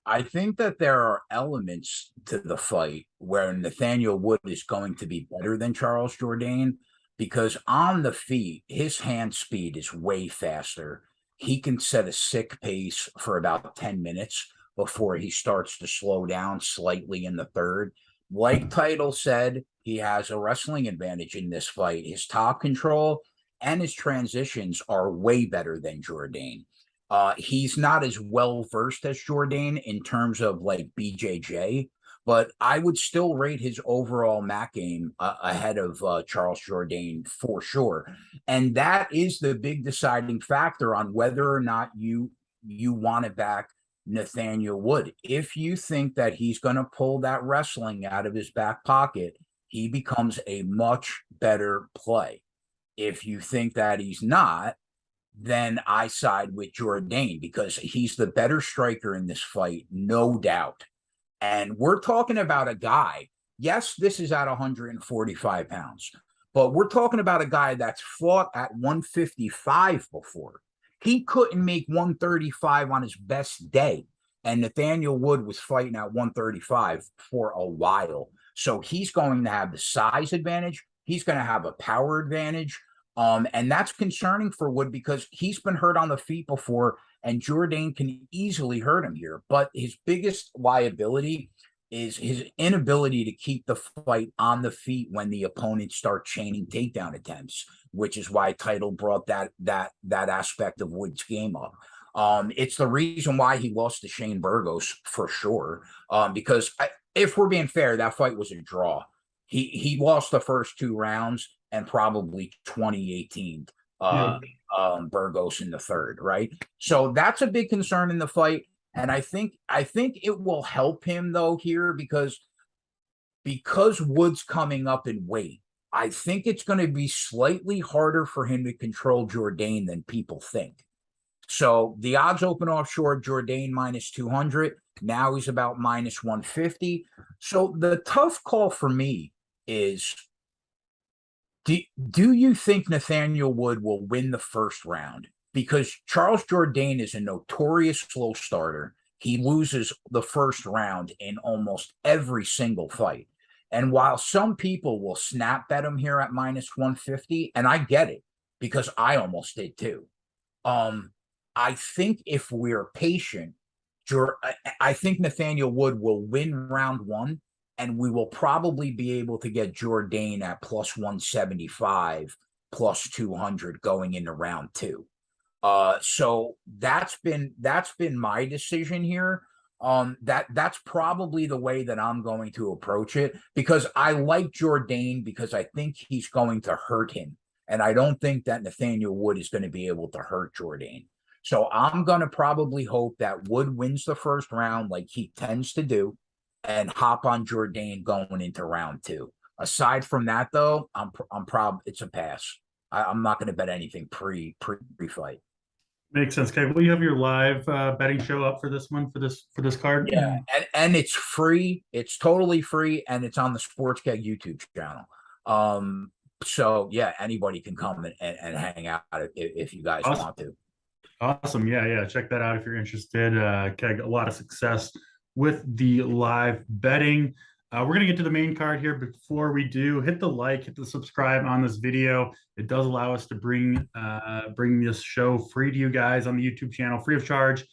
I think that there are elements to the fight where Nathaniel Wood is going to be better than Charles Jourdain, because on the feet, his hand speed is way faster. He can set a sick pace for about 10 minutes before he starts to slow down slightly in the 3rd. Like Title said, he has a wrestling advantage in this fight. His top control and his transitions are way better than Jourdain. He's not as well versed as Jourdain in terms of like BJJ, but I would still rate his overall mat game ahead of Charles Jourdain for sure. And that is the big deciding factor on whether or not you want to back Nathaniel Wood. If you think that he's going to pull that wrestling out of his back pocket, he becomes a much better play. If you think that he's not, then I side with Jourdain because he's the better striker in this fight, no doubt. And we're talking about a guy, yes, this is at 145 pounds, but we're talking about a guy that's fought at 155 before. He couldn't make 135 on his best day. And Nathaniel Wood was fighting at 135 for a while. So he's going to have the size advantage. He's going to have a power advantage. And that's concerning for Wood because he's been hurt on the feet before, and Jourdain can easily hurt him here. But his biggest liability is his inability to keep the fight on the feet when the opponents start chaining takedown attempts, which is why Title brought that aspect of Wood's game up. It's the reason why he lost to Shane Burgos for sure. Because if we're being fair, that fight was a draw. He lost the first 2 rounds and probably 2018 Burgos in the third, right? So that's a big concern in the fight. And I think it will help him though here because Wood's coming up in weight. I think it's going to be slightly harder for him to control Jourdain than people think. So the odds open offshore, Jourdain minus 200. Now he's about minus 150. So the tough call for me is, do you think Nathaniel Wood will win the first round? Because Charles Jourdain is a notorious slow starter. He loses the first round in almost every single fight. And while some people will snap bet him here at minus 150, and I get it because I almost did too. I think if we're patient, I think Nathaniel Wood will win round 1, and we will probably be able to get Jourdain at plus 175, plus 200 going into round 2. So that's been my decision here. That's probably the way that I'm going to approach it because I like Jourdain because I think he's going to hurt him. And I don't think that Nathaniel Wood is going to be able to hurt Jourdain. So I'm going to probably hope that Wood wins the first round like he tends to do and hop on Jourdain going into round 2. Aside from that, though, I'm probably it's a pass. I'm not going to bet anything pre-fight. Makes sense. Okay, will you have your live betting show up for this one for this card? Yeah, and it's free. It's totally free, and it's on the Sports Keg YouTube channel. So yeah, anybody can come and hang out if you guys want to. Awesome. Yeah. Check that out if you're interested. Keg, a lot of success with the live betting. We're going to get to the main card here. Before we do, hit the like, hit the subscribe on this video. It does allow us to bring this show free to you guys on the YouTube channel, free of charge,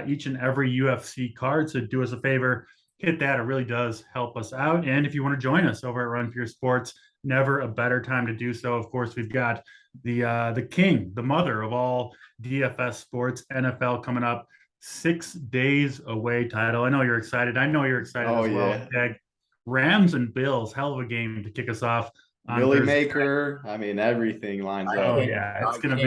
each and every UFC card. So do us a favor, hit that. It really does help us out. And if you want to join us over at Run Pure Sports, never a better time to do so. Of course, we've got the king, the mother of all DFS sports, NFL coming up. 6 days away, Title. I know you're excited. I know you're excited as well. Yeah. Rams and Bills, hell of a game to kick us off. Billy Maker, I mean, everything lines up. Oh yeah, it's gonna be.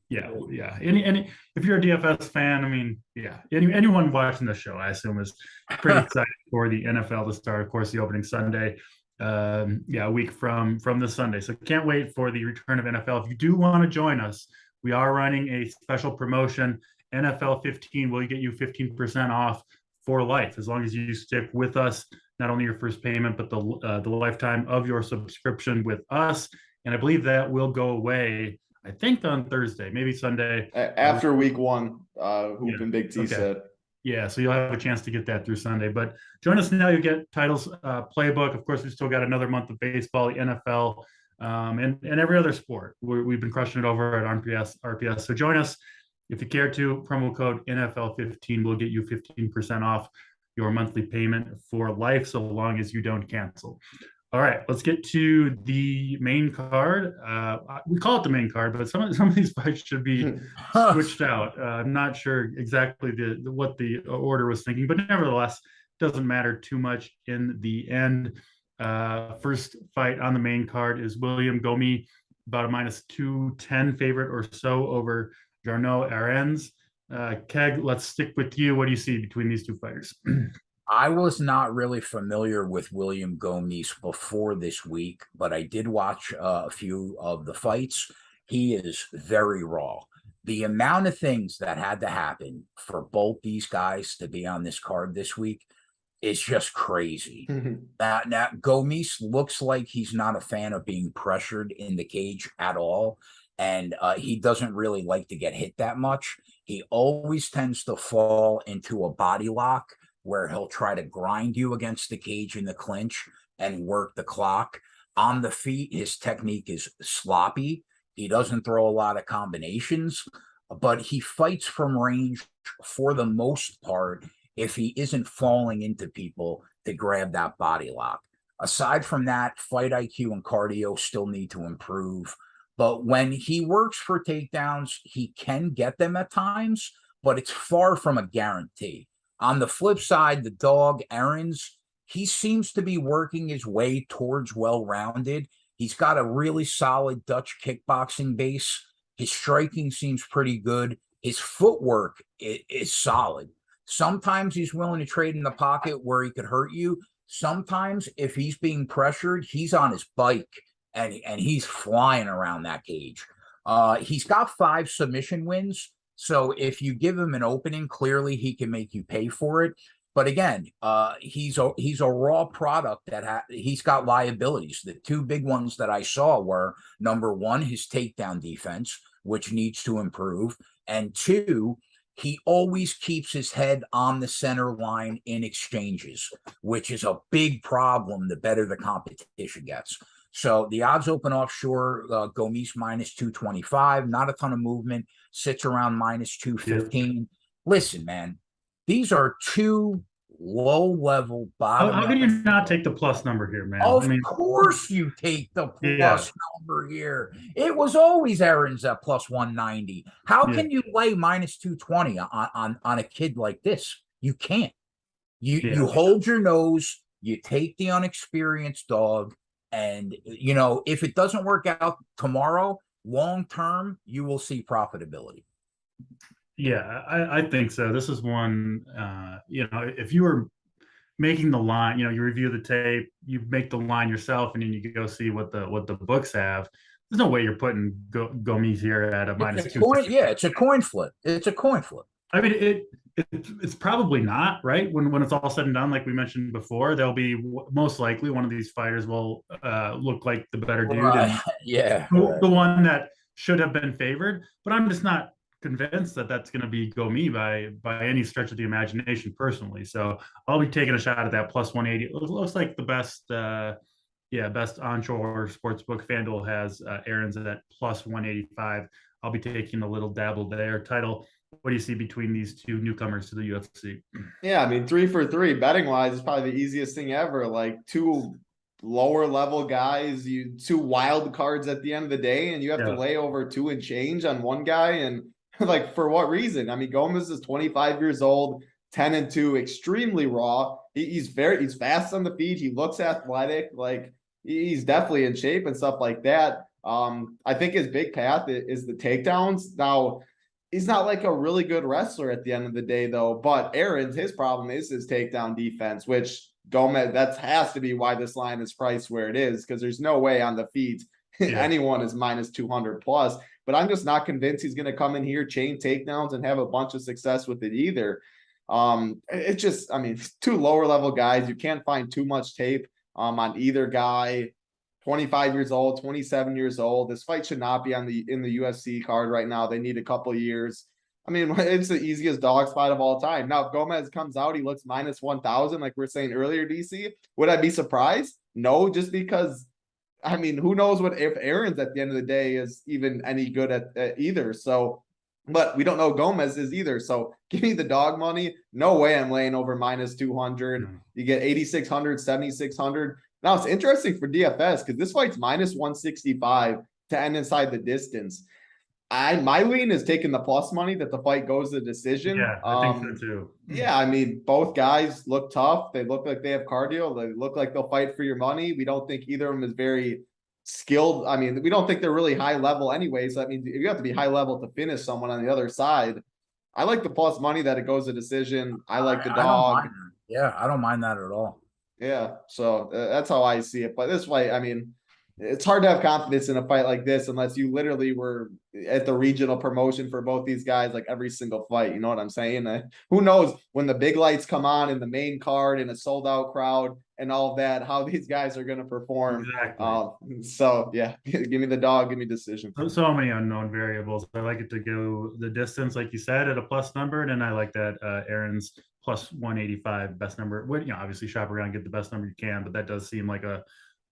Yeah. Any if you're a DFS fan, I mean, yeah. Anyone watching the show, I assume, is pretty excited for the NFL to start. Of course, the opening Sunday. A week from this Sunday. So can't wait for the return of NFL. If you do want to join us, we are running a special promotion. NFL 15 will get you 15% off for life as long as you stick with us. Not only your first payment, but the lifetime of your subscription with us. And I believe that will go away, I think, on Thursday, maybe Sunday. After week 1, Hoop and Big T said. Yeah, so you'll have a chance to get that through Sunday. But join us now. You'll get Title's playbook. Of course, we've still got another month of baseball, the NFL, and every other sport. We've been crushing it over at RPS. So join us if you care to. Promo code NFL15 will get you 15% off your monthly payment for life, so long as you don't cancel. All right, let's get to the main card. We call it the main card, but some of these fights should be switched out. I'm not sure exactly what the order was thinking, but nevertheless, doesn't matter too much in the end. First fight on the main card is William Gomis, about a -210 favorite or so over Jarno Errens. Keg, let's stick with you. What do you see between these two fighters? I was not really familiar with William Gomis before this week, but I did watch a few of the fights. He is very raw. The amount of things that had to happen for both these guys to be on this card this week is just crazy. Now, Gomis looks like he's not a fan of being pressured in the cage at all, and he doesn't really like to get hit that much. He always tends to fall into a body lock where he'll try to grind you against the cage in the clinch and work the clock. On the feet, his technique is sloppy. He doesn't throw a lot of combinations, but he fights from range for the most part if he isn't falling into people to grab that body lock. Aside from that, fight IQ and cardio still need to improve. But when he works for takedowns, he can get them at times, but it's far from a guarantee. On the flip side, the dog, Errens, he seems to be working his way towards well-rounded. He's got a really solid Dutch kickboxing base. His striking seems pretty good. His footwork is solid. Sometimes he's willing to trade in the pocket where he could hurt you. Sometimes if he's being pressured, he's on his bike and he's flying around that cage. He's got 5 submission wins. So if you give him an opening, clearly he can make you pay for it. But again, he's a raw product that he's got liabilities. The 2 big ones that I saw were, number 1, his takedown defense, which needs to improve. And 2, he always keeps his head on the center line in exchanges, which is a big problem the better the competition gets. So the odds open offshore, Gomis -225, not a ton of movement, sits around -215. Yeah. Listen, man, these are 2 low-level bottom. How can you not take the plus number here, man? Of course you take the plus number here. It was always Errens at +190. How can you lay -220 on a kid like this? You can't. You hold your nose, you take the unexperienced dog, and, you know, if it doesn't work out tomorrow, long term, you will see profitability. Yeah, I think so. This is one, if you were making the line, you review the tape, you make the line yourself, and then you go see what the books have. There's no way you're putting Gomis here at a -2. Yeah, it's a coin flip. It's a coin flip. I mean, it's probably not, right? When it's all said and done, like we mentioned before, there'll be most likely one of these fighters will look like the better dude. Right. The one that should have been favored. But I'm just not convinced that that's going to be Gomis by any stretch of the imagination personally. So I'll be taking a shot at that +180. It looks like the best onshore sportsbook. FanDuel has Errens at +185. I'll be taking a little dabble there. Title, what do you see between these 2 newcomers to the UFC? Yeah, I mean, 3 for 3 betting wise is probably the easiest thing ever. Like 2 lower level guys, 2 wild cards at the end of the day, and you have to lay over 2 and change on one guy. And like, for what reason? I mean, Gomis is 25 years old, 10-2, extremely raw. He's fast on the feet. He looks athletic. Like, he's definitely in shape and stuff like that. I think his big path is the takedowns. Now, he's not like a really good wrestler at the end of the day, though. But Errens, his problem is his takedown defense, which Gomis, that has to be why this line is priced where it is, because there's no way on the feet anyone is -200 plus. But I'm just not convinced he's going to come in here, chain takedowns, and have a bunch of success with it either. It's just, I mean, 2 lower level guys. You can't find too much tape on either guy. 25 years old, 27 years old. This fight should not be in the UFC card right now. They need a couple years. I mean, it's the easiest dog spot of all time. Now, if Gomis comes out, he looks -1,000, like we were saying earlier, DC. Would I be surprised? No, just because, I mean, who knows if Errens at the end of the day is even any good at either. So but we don't know Gomis is either. So give me the dog money. No way I'm laying over minus 200. You get 8,600, 7,600. Now it's interesting for DFS because this fight's minus 165 to end inside the distance. My lean is taking the plus money that the fight goes to decision. Yeah, I think so too. Yeah, I mean, both guys look tough. They look like they have cardio. They look like they'll fight for your money. We don't think either of them is very skilled. I mean, we don't think they're really high level anyways. So that means you have to be high level to finish someone on the other side. I like the plus money that it goes to decision. I like the dog. I don't mind that at all. Yeah, so that's how I see it. But this fight, I mean, it's hard to have confidence in a fight like this unless you literally were at the regional promotion for both these guys, like every single fight. You know what I'm saying? Who knows when the big lights come on in the main card in a sold out crowd and all of that, how these guys are going to perform. Exactly. So yeah, give me the dog, give me decision. So many unknown variables. I like it to go the distance, like you said, at a plus number, and I like that Errens plus 185 best number. You know, obviously shop around, get the best number you can, but that does seem like a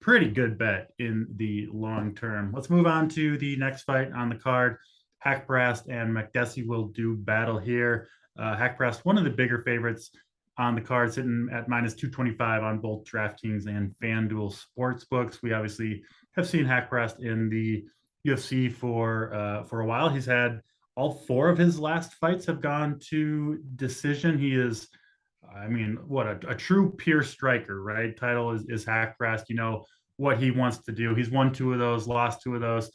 pretty good bet in the long term. Let's move on to the next fight on the card. Haqparast and Makdessi will do battle here. Haqparast, one of the bigger favorites on the card, sitting at minus 225 on both DraftKings and FanDuel Sportsbooks. We obviously have seen Haqparast in the UFC for a while. He's had all 4 of his last fights have gone to decision. He is, I mean, what a true pure striker, right? Title is Haqparast. You know what he wants to do. He's won 2 of those, lost 2 of those.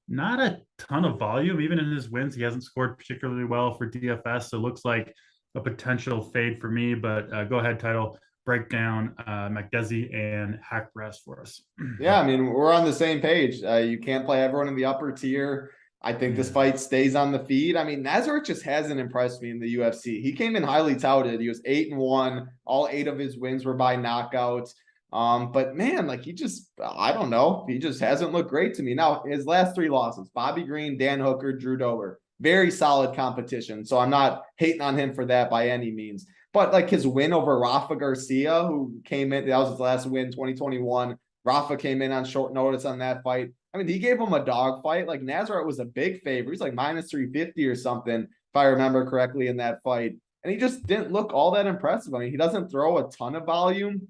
Not a ton of volume. Even in his wins, he hasn't scored particularly well for DFS. So it looks like a potential fade for me. But go ahead, Title. Break down Makdessi and Haqparast for us. Yeah, I mean, we're on the same page. You can't play everyone in the upper tier. I think this fight stays on the feed. I mean, Nasrat just hasn't impressed me in the UFC. He came in highly touted. He was 8-1. All 8 of his wins were by knockouts. But man, like he just, I don't know. He just hasn't looked great to me. Now, his last 3 losses, Bobby Green, Dan Hooker, Drew Dober, very solid competition. So I'm not hating on him for that by any means. But like his win over Rafa Garcia, who came in, that was his last win, 2021. Rafa came in on short notice on that fight. I mean, he gave him a dog fight. Like Nasrat was a big favorite. He's like minus 350 or something, if I remember correctly, in that fight. And he just didn't look all that impressive. I mean, he doesn't throw a ton of volume.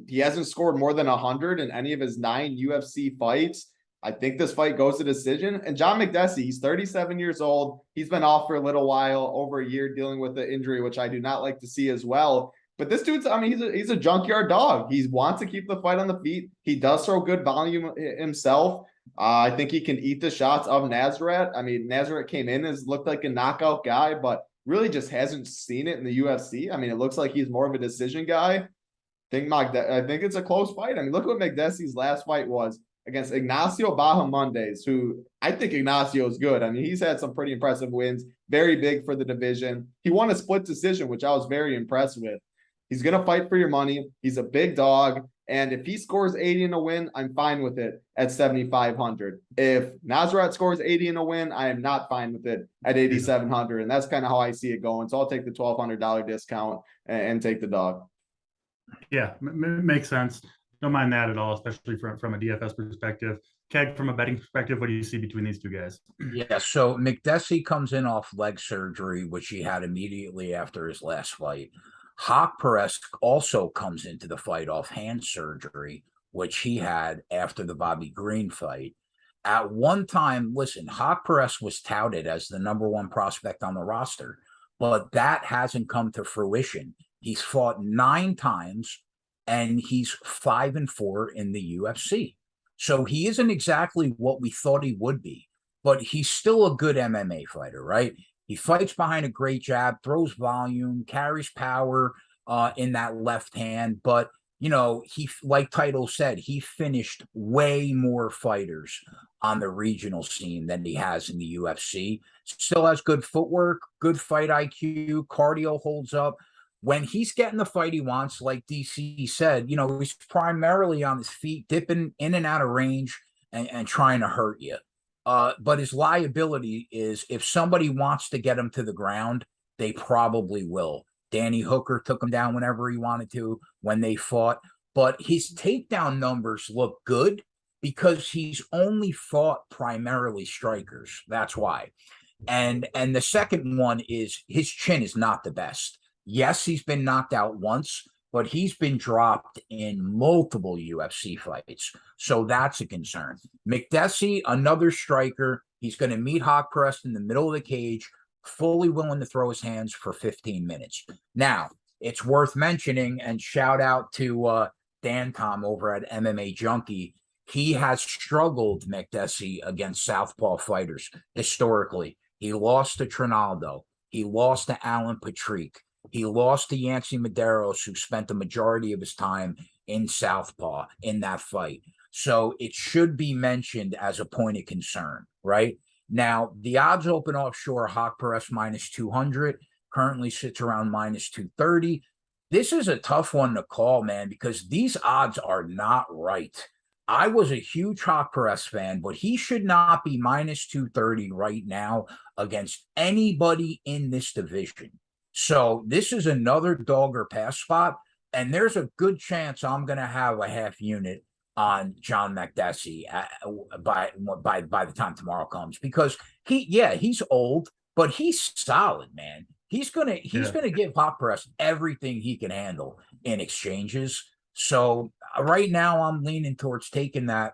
He hasn't scored more than 100 in any of his 9 UFC fights. I think this fight goes to decision. And John Makdessi, he's 37 years old. He's been off for a little while, over a year, dealing with the injury, which I do not like to see as well. But this dude's, I mean, he's a junkyard dog. He wants to keep the fight on the feet. He does throw good volume himself. I think he can eat the shots of Nasrat. I mean, Nasrat came in as looked like a knockout guy, but really just hasn't seen it in the UFC. I mean, it looks like he's more of a decision guy. I think it's a close fight. I mean, look what Makdessi's last fight was against Ignacio Bahamondes, who I think Ignacio is good. I mean, he's had some pretty impressive wins, very big for the division. He won a split decision, which I was very impressed with. He's going to fight for your money. He's a big dog. And if he scores 80 in a win, I'm fine with it at 7,500. If Nasrat scores 80 in a win, I am not fine with it at 8,700. And that's kind of how I see it going. So I'll take the $1,200 discount and take the dog. Yeah, makes sense. Don't mind that at all, especially from a DFS perspective. Keg, from a betting perspective, what do you see between these 2 guys? Yeah, so Makdessi comes in off leg surgery, which he had immediately after his last fight. Haqparast also comes into the fight off hand surgery, which he had after the Bobby Green fight. At one time, listen, Haqparast was touted as the #1 prospect on the roster, but that hasn't come to fruition. He's fought 9 times, and he's 5-4 in the UFC. So he isn't exactly what we thought he would be, but he's still a good MMA fighter, right? He fights behind a great jab, throws volume, carries power in that left hand. But, you know, he, like Title said, he finished way more fighters on the regional scene than he has in the UFC. Still has good footwork, good fight IQ, cardio holds up. When he's getting the fight he wants, like DC said, you know, he's primarily on his feet, dipping in and out of range and trying to hurt you. But his liability is if somebody wants to get him to the ground, they probably will. Danny Hooker took him down whenever he wanted to when they fought. But his takedown numbers look good because he's only fought primarily strikers. That's why. And the second one is his chin is not the best. Yes, he's been knocked out once, but he's been dropped in multiple UFC fights. So that's a concern. Makdessi, another striker. He's going to meet Haqparast in the middle of the cage, fully willing to throw his hands for 15 minutes. Now, it's worth mentioning, and shout out to Dan Tom over at MMA Junkie. He has struggled, Makdessi, against southpaw fighters historically. He lost to Trinaldo. He lost to Alan Patrick. He lost to Yancy Medeiros, who spent the majority of his time in southpaw in that fight. So it should be mentioned as a point of concern, right? Now, the odds open offshore, Haqparast minus 200, currently sits around minus 230. This is a tough one to call, man, because these odds are not right. I was a huge Haqparast fan, but he should not be minus 230 right now against anybody in this division. So this is another dog or pass spot, and there's a good chance I'm going to have a half unit on John Makdessi by the time tomorrow comes, because he's old, but he's solid, man. He's gonna give Haqparast everything he can handle in exchanges. So right now I'm leaning towards taking that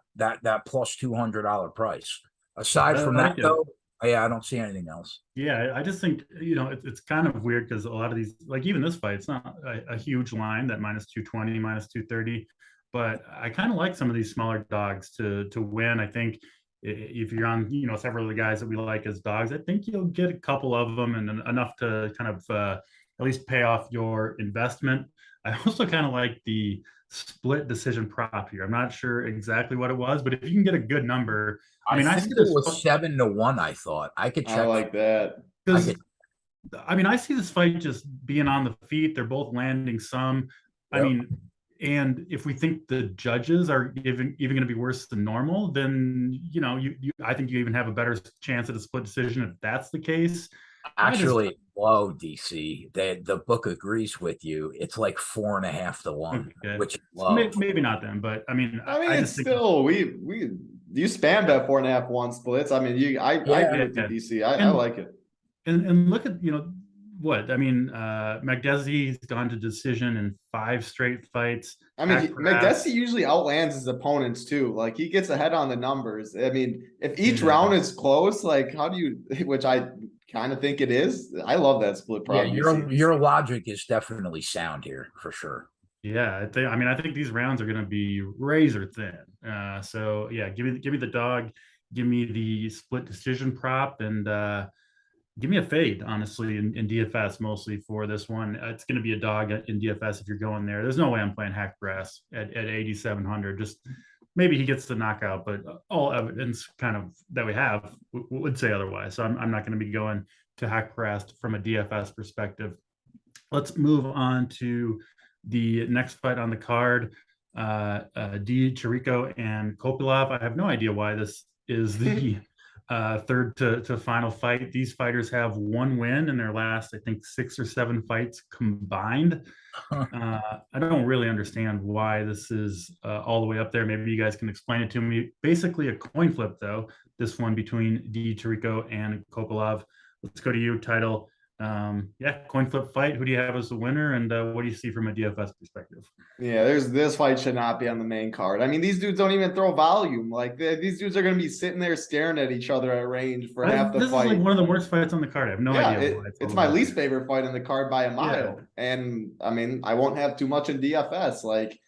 plus $200 price. Aside from that, though, I don't see anything else. Yeah, I just think, it's kind of weird because a lot of these, like even this fight, it's not a huge line, that minus 220, minus 230, but I kind of like some of these smaller dogs to win. I think if you're on, several of the guys that we like as dogs, I think you'll get a couple of them and enough to kind of at least pay off your investment. I also kind of like the split decision prop here. I'm not sure exactly what it was, but if you can get a good number, I think it was 7-1. I thought I could check. I like that. I see this fight just being on the feet. They're both landing some. Yep. And if we think the judges are even going to be worse than normal, then I think you even have a better chance at a split decision if that's the case. Actually, whoa, DC, the book agrees with you. It's like 4.5 to 1, okay, which maybe not then, but I it's still you spammed at 4.5-1 splits. I agree with you, DC. I like it. And look at Magdessi's gone to decision in 5 straight fights. Makdessi usually outlands his opponents too. Like, he gets ahead on the numbers. If each round is close, like, how do you? Which I kind of think it is. I love that split prop. Yeah, your logic is definitely sound here for sure. Yeah, I think these rounds are going to be razor thin. So yeah, give me the dog, give me the split decision prop, and give me a fade, honestly, in DFS mostly for this one. It's going to be a dog in DFS if you're going there. There's no way I'm playing Haqparast at 8,700. Just maybe he gets the knockout, but all evidence kind of that we have would say otherwise. So I'm not going to be going to Haqparast from a DFS perspective. Let's move on to the next fight on the card. D. Chirico and Kopylov. I have no idea why this is the third to final fight. These fighters have 1 win in their last, I think, 6 or 7 fights combined. I don't really understand why this is all the way up there. Maybe you guys can explain it to me. Basically a coin flip, though, this one between D. Chirico and Kopylov. Let's go to you, Title. Coin flip fight. Who do you have as the winner, and what do you see from a DFS perspective? Yeah, this fight should not be on the main card. These dudes don't even throw volume. Like, these dudes are going to be sitting there staring at each other at range for half the fight. This is like one of the worst fights on the card. I have no idea. It's my least favorite fight on the card by a mile. Yeah. And I won't have too much in DFS. Like,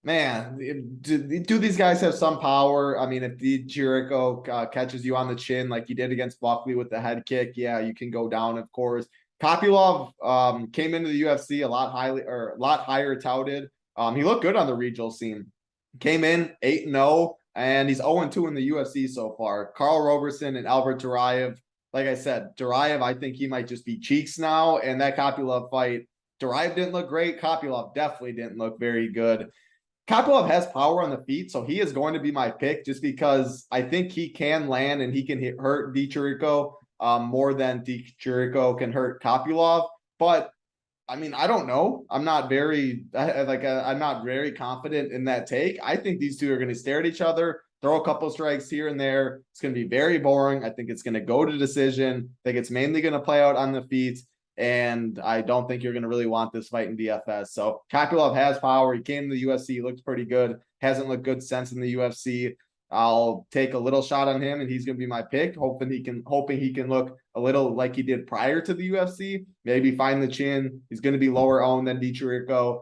man, do these guys have some power? If D. Chirico catches you on the chin like he did against Buckley with the head kick, yeah, you can go down, of course. Kopylov came into the UFC a lot higher touted. He looked good on the regional scene. Came in 8-0, and he's 0-2 in the UFC so far. Karl Roberson and Albert Duraev. Like I said, Duraev, I think he might just be cheeks now. And that Kopylov fight, Duraev didn't look great. Kopylov definitely didn't look very good. Kopylov has power on the feet, so he is going to be my pick just because I think he can land and he can hurt D. Chirico more than D. Chirico can hurt Kopylov. But I don't know. I'm not very confident in that take. I think these two are going to stare at each other. throw a couple strikes here and there. It's going to be very boring. I think it's going to go to decision. I think it's mainly going to play out on the feet. And I don't think you're going to really want this fight in DFS. So Kopylov has power. He came to the UFC, looks pretty good. Hasn't looked good since in the UFC. I'll take a little shot on him, and he's going to be my pick. Hoping he can look a little like he did prior to the UFC. Maybe find the chin. He's going to be lower owned than Dichariko.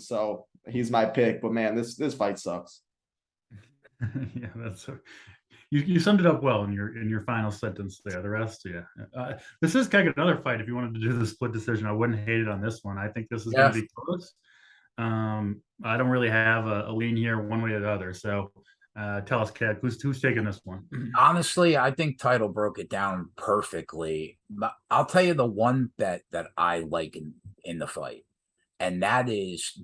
So he's my pick. But man, this fight sucks. Yeah, that's you summed it up well in your final sentence there. The rest, yeah. This is kind of another fight. If you wanted to do the split decision, I wouldn't hate it on this one. I think this is going to be close. I don't really have a lean here one way or the other. So tell us, Kat, who's taking this one? Honestly, I think Title broke it down perfectly. I'll tell you the one bet that I like in the fight, and that is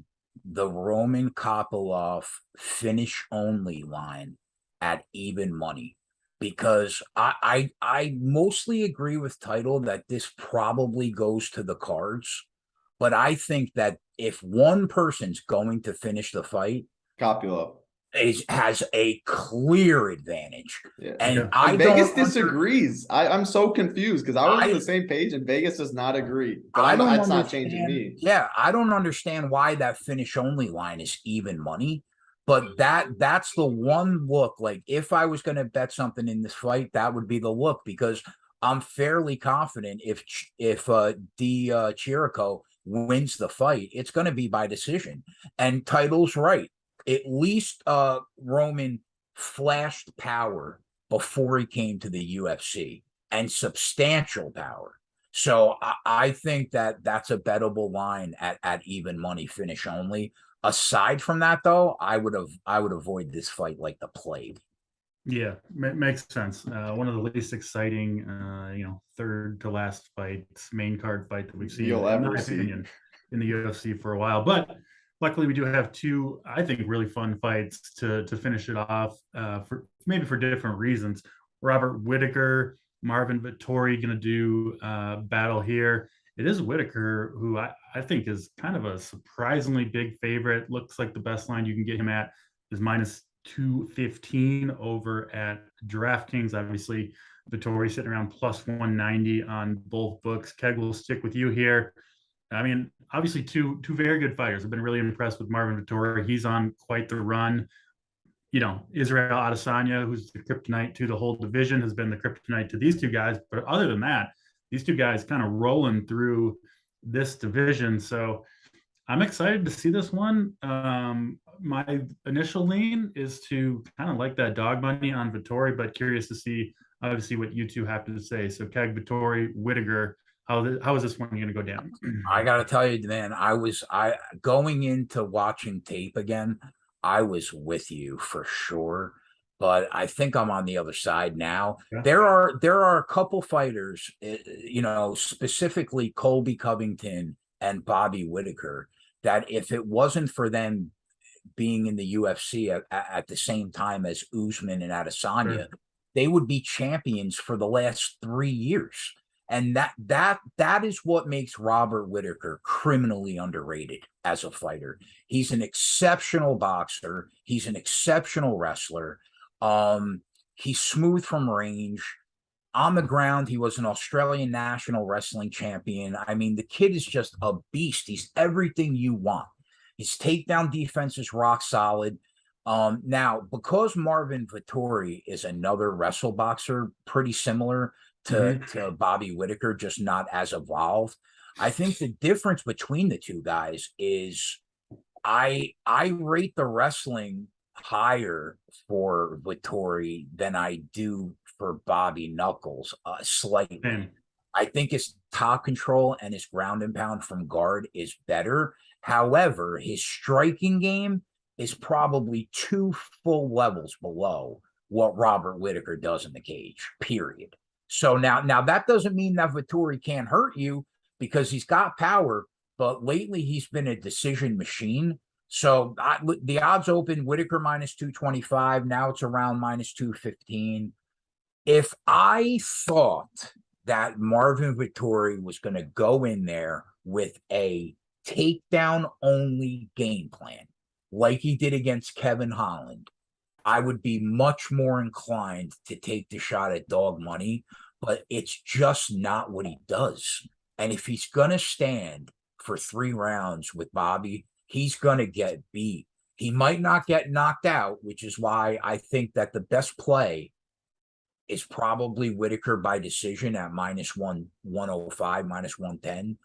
the Roman Kopylov finish only line at even money, because I mostly agree with Title that this probably goes to the cards, but I think that if one person's going to finish the fight, Kopylov has a clear advantage. Yeah. And Vegas disagrees. I'm so confused because I was on the same page and Vegas does not agree. But that's not changing me. Yeah, I don't understand why that finish only line is even money. But that's the one look. Like, if I was going to bet something in this fight, that would be the look, because I'm fairly confident if Chirico wins the fight, it's going to be by decision. And Title's right. At least Roman flashed power before he came to the UFC, and substantial power. So I think that that's a bettable line at even money, finish only. Aside from that, though, I would avoid this fight like the plague. Yeah, makes sense. One of the least exciting, third to last fights, main card fight that we've seen, in my opinion, in the UFC for a while. But luckily, we do have two, I think, really fun fights to finish it off, for different reasons. Robert Whittaker, Marvin Vettori going to do battle here. It is Whittaker, who I think is kind of a surprisingly big favorite. Looks like the best line you can get him at is minus 215 over at DraftKings. Obviously, Vettori sitting around plus 190 on both books. Keg will stick with you here. I mean, obviously, two very good fighters. I've been really impressed with Marvin Vettori. He's on quite the run. Israel Adesanya, who's the kryptonite to the whole division, has been the kryptonite to these two guys. But other than that, these two guys kind of rolling through this division. So I'm excited to see this one. My initial lean is to kind of like that dog money on Vettori, but curious to see, obviously, what you two have to say. So Keg, Vettori, Whittaker, how is this one going to go down? I got to tell you, man, I going into watching tape again, I was with you for sure, but I think I'm on the other side now. Yeah. There are a couple fighters, specifically Colby Covington and Bobby Whittaker, that if it wasn't for them being in the UFC at the same time as Usman and Adesanya, sure, they would be champions for the last 3 years. And that is what makes Robert Whittaker criminally underrated as a fighter. He's an exceptional boxer. He's an exceptional wrestler. He's smooth from range. On the ground, he was an Australian national wrestling champion. I mean, the kid is just a beast. He's everything you want. His takedown defense is rock solid. Now, because Marvin Vettori is another wrestle boxer, pretty similar to Bobby Whittaker, just not as evolved, I think the difference between the two guys is I rate the wrestling higher for Vettori than I do for Bobby Knuckles, slightly. I think his top control and his ground and pound from guard is better. However, his striking game is probably 2 full levels below what Robert Whittaker does in the cage, period. So now that doesn't mean that Vettori can't hurt you, because he's got power, but lately he's been a decision machine. So the odds open Whittaker minus 225. Now it's around minus 215. If I thought that Marvin Vettori was going to go in there with a takedown only game plan, like he did against Kevin Holland, I would be much more inclined to take the shot at dog money, but it's just not what he does. And if he's going to stand for 3 rounds with Bobby, he's going to get beat. He might not get knocked out, which is why I think that the best play is probably Whitaker by decision at -105, -110,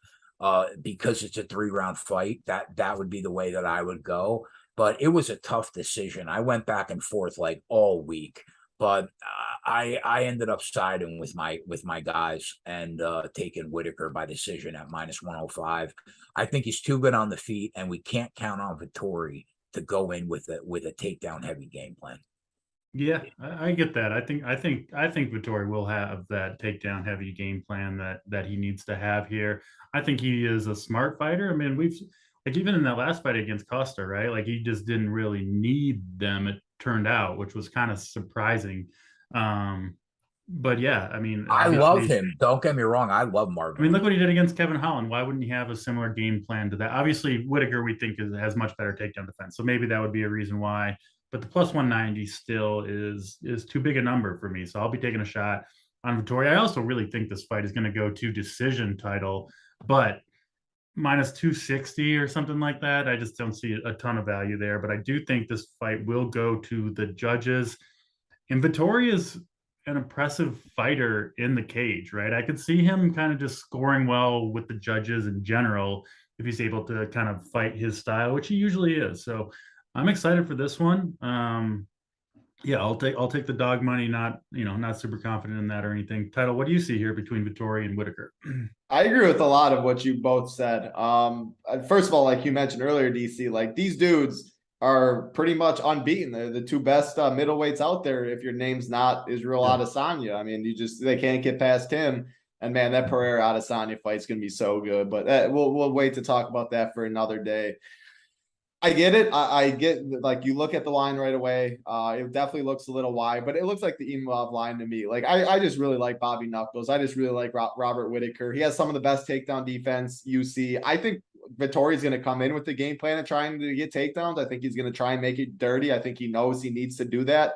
because it's a 3-round fight. That would be the way that I would go. But it was a tough decision. I went back and forth like all week, but I ended up siding with my guys and taking Whitaker by decision at -105. I think he's too good on the feet, and we can't count on Vettori to go in with a takedown heavy game plan. Yeah, I get that. I think Vettori will have that takedown heavy game plan that he needs to have here. I think he is a smart fighter. I mean, we've like even in that last fight against Costa, right? Like he just didn't really need them, it turned out, which was kind of surprising. But yeah, I mean, I love him. Don't get me wrong. I love Marvin. I mean, look what he did against Kevin Holland. Why wouldn't he have a similar game plan to that? Obviously, Whitaker, we think, has much better takedown defense. So maybe that would be a reason why. But the +190 still is too big a number for me. So I'll be taking a shot on Vettori. I also really think this fight is going to go to decision title, but -260 or something like that. I just don't see a ton of value there. But I do think this fight will go to the judges. And Vettori is an impressive fighter in the cage, right? I could see him kind of just scoring well with the judges in general if he's able to kind of fight his style, which he usually is. So I'm excited for this one. Yeah, I'll take the dog money. Not super confident in that or anything. Title, what do you see here between Vettori and Whitaker? I agree with a lot of what you both said. First of all, like you mentioned earlier, DC, like these dudes are pretty much unbeaten. They're the 2 best middleweights out there. If your name's not Israel Adesanya, I mean, they can't get past him. And man, that Pereira Adesanya fight's gonna be so good. But we'll wait to talk about that for another day. I get it. I get, like, you look at the line right away. It definitely looks a little wide, but it looks like the Imavov line to me. Like, I just really like Bobby Knuckles. I just really like Robert Whitaker. He has some of the best takedown defense you see. I think Vettori's going to come in with the game plan of trying to get takedowns. I think he's going to try and make it dirty. I think he knows he needs to do that.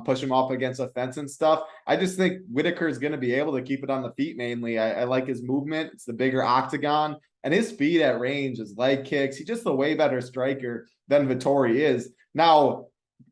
Push him up against a fence and stuff. I just think Whitaker is going to be able to keep it on the feet mainly. I like his movement. It's the bigger octagon. And his speed at range, his leg kicks, he's just a way better striker than Vettori is. Now,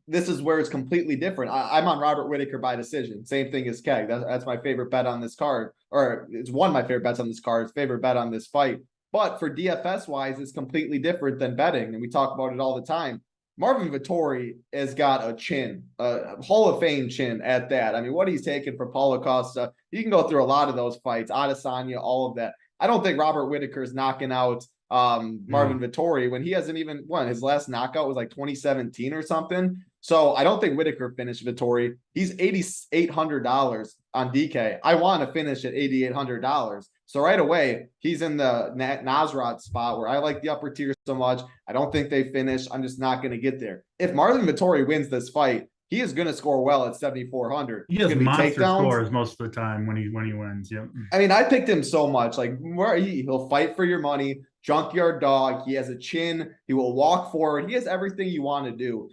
this is where it's completely different. I'm on Robert Whitaker by decision. Same thing as Keg. That's my favorite bet on this card. Or it's one of my favorite bets on this card. It's favorite bet on this fight. But for DFS-wise, it's completely different than betting. And we talk about it all the time. Marvin Vettori has got a chin, a Hall of Fame chin at that. I mean, what he's taken for Paulo Costa, you can go through a lot of those fights, Adesanya, all of that. I don't think Robert Whitaker is knocking out Marvin Vettori when he hasn't even won. His last knockout was like 2017 or something. So I don't think Whitaker finished Vettori. He's $8,800 on DK. I want to finish at $8,800. So right away, he's in the Nasrat spot where I like the upper tier so much. I don't think they finish. I'm just not going to get there. If Marvin Vettori wins this fight, he is going to score well at 7,400. He has monster scores most of the time when he wins. Yep. I mean, I picked him so much. Like, he'll fight for your money. Junkyard dog. He has a chin. He will walk forward. He has everything you want to do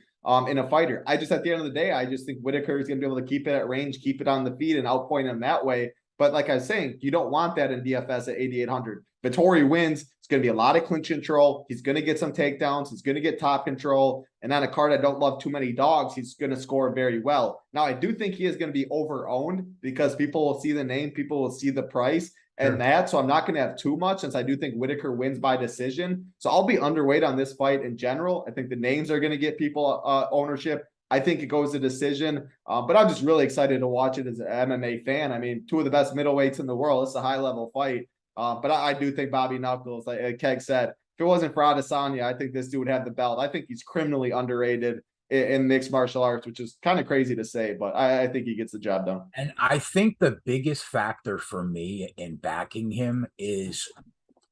in a fighter. At the end of the day, I just think Whitaker is going to be able to keep it at range, keep it on the feet, and outpoint him that way. But like I was saying, you don't want that in DFS at 8,800. Vettori wins. It's going to be a lot of clinch control. He's going to get some takedowns. He's going to get top control. And on a card I don't love too many dogs, he's going to score very well. Now, I do think he is going to be over-owned because people will see the name, people will see the price and that. So I'm not going to have too much since I do think Whitaker wins by decision. So I'll be underweight on this fight in general. I think the names are going to get people ownership. I think it goes to decision, but I'm just really excited to watch it as an MMA fan. I mean, 2 of the best middleweights in the world. It's a high-level fight. But I do think Bobby Knuckles, like Keg said, if it wasn't for Adesanya, I think this dude would have the belt. I think he's criminally underrated in mixed martial arts, which is kind of crazy to say, but I think he gets the job done. And I think the biggest factor for me in backing him is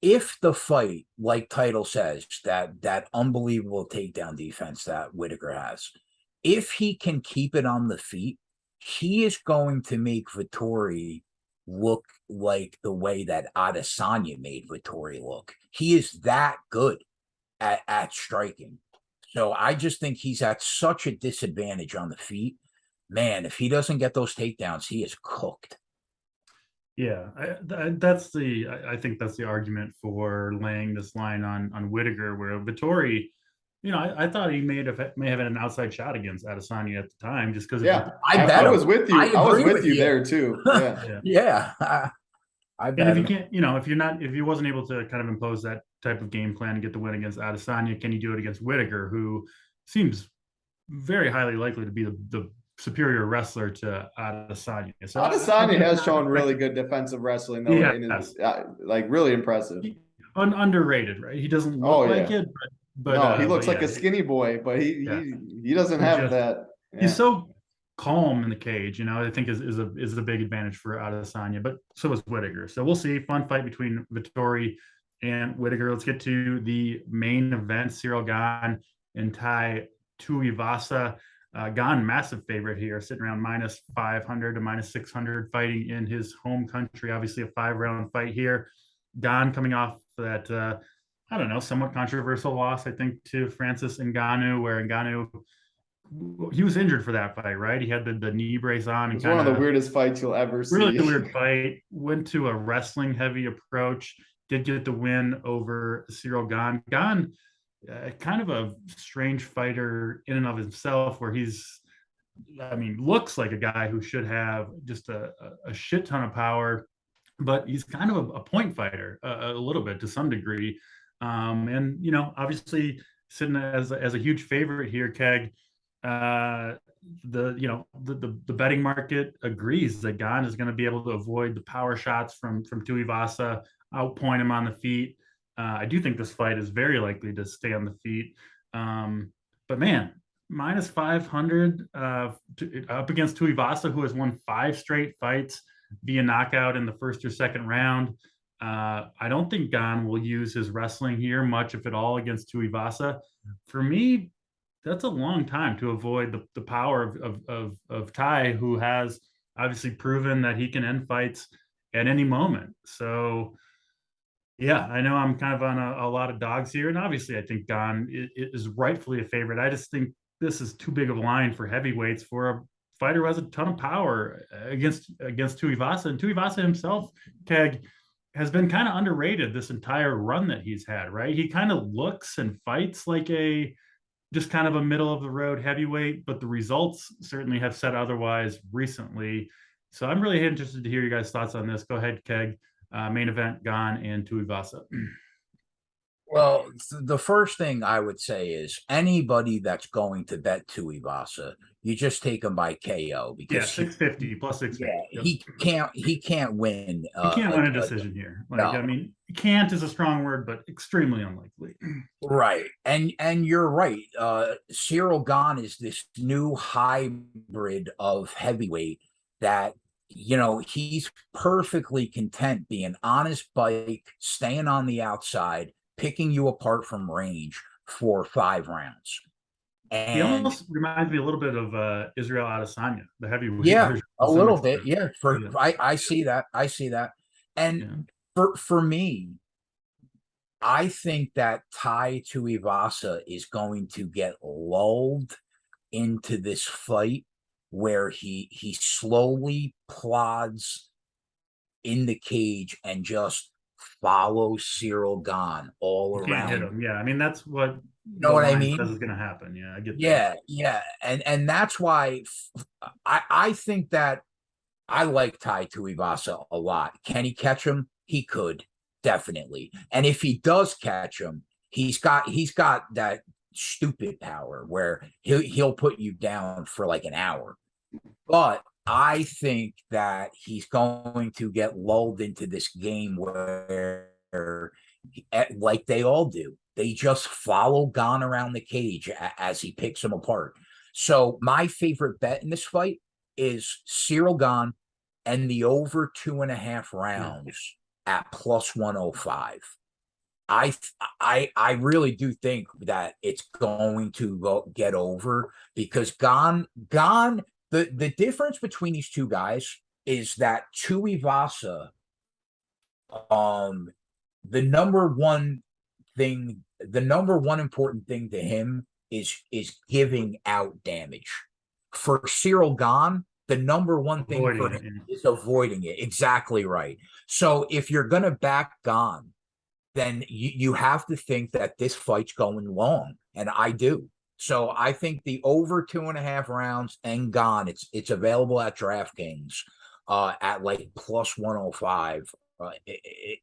if the fight, like title says, that unbelievable takedown defense that Whitaker has, if he can keep it on the feet, he is going to make Vettori look like the way that Adesanya made Vettori look. He is that good at striking. So I just think he's at such a disadvantage on the feet. Man, if he doesn't get those takedowns, he is cooked. Yeah, I think that's the argument for laying this line on Whittaker, where Vettori, I thought he may have had an outside shot against Adesanya at the time, just because. Yeah, I was with you. I was with you there too. Yeah, yeah. I bet. And if you can't, if he wasn't able to kind of impose that type of game plan and get the win against Adesanya, can he do it against Whittaker, who seems very highly likely to be the superior wrestler to Adesanya? So Adesanya has shown really good defensive wrestling, though. Like really impressive. Underrated, right? He doesn't look like it, but no, he looks like a skinny boy, but he doesn't have that. Yeah. He's so calm in the cage, I think is a big advantage for Adesanya, but so is Whittaker. So we'll see. Fun fight between Vettori and Whittaker. Let's get to the main event. Ciryl Gane and Tai Tuivasa. Gane, massive favorite here, sitting around -500 to -600, fighting in his home country. Obviously a 5-round fight here. Gane coming off that, somewhat controversial loss, I think, to Francis Ngannou, where Ngannou, he was injured for that fight, right? He had the knee brace on. It's one of the weirdest fights you'll ever see. Really weird fight. Went to a wrestling heavy approach. Did get the win over Ciryl Gane. Gane, kind of a strange fighter in and of himself, where looks like a guy who should have just a shit ton of power, but he's kind of a point fighter a little bit to some degree. And obviously sitting as a huge favorite here, Keg. The betting market agrees that Gane is going to be able to avoid the power shots from Tuivasa, outpoint him on the feet. I do think this fight is very likely to stay on the feet. But man, -500 up against Tuivasa, who has won 5 straight fights via knockout in the first or second round. I don't think Gane will use his wrestling here much, if at all, against Tuivasa. For me, that's a long time to avoid the power of Tai, who has obviously proven that he can end fights at any moment. So, yeah, I know I'm kind of on a lot of dogs here, and obviously I think Gane is rightfully a favorite. I just think this is too big of a line for heavyweights for a fighter who has a ton of power against Tuivasa. And Tuivasa himself, Keg, has been kind of underrated this entire run that he's had, right? He kind of looks and fights like just kind of a middle of the road heavyweight, but the results certainly have said otherwise recently. So I'm really interested to hear your guys' thoughts on this. Go ahead, Keg. Main event, Gane and Tuivasa. Well, the first thing I would say is anybody that's going to bet Tuivasa, you just take him by KO, because 650 plus 650. Yeah, he can't win. He can't win a decision here. Can't is a strong word, but extremely unlikely. Right, and you're right. Ciryl Gane is this new hybrid of heavyweight that he's perfectly content being on his bike, staying on the outside, picking you apart from range for 5 rounds. And he almost reminds me a little bit of Israel Adesanya, the heavyweight. Yeah, a little bit. Yeah, I see that. And for me, I think that Tai Tuivasa is going to get lulled into this fight where he slowly plods in the cage and just follows Ciryl Gane all around. Hit him. Yeah, that's what what I mean. This is going to happen. Yeah, I get that. Yeah, and that's why I think that I like Tai Tuivasa a lot. Can he catch him? He could, definitely. And if he does catch him, he's got that stupid power where he'll put you down for like an hour. But I think that he's going to get lulled into this game where, like they all do, they just follow Gane around the cage as he picks them apart. So my favorite bet in this fight is Ciryl Gane and the over 2.5 rounds at +105. I really do think that it's going to get over, because Gane, the difference between these two guys is that Tuivasa, the number one important thing to him is giving out damage. For Cyril Gane, the number one thing for him is avoiding it. Exactly right. So if you're going to back Gane, then you have to think that this fight's going long, and I do. So I think the over 2.5 rounds and Gane, it's available at DraftKings at like plus 105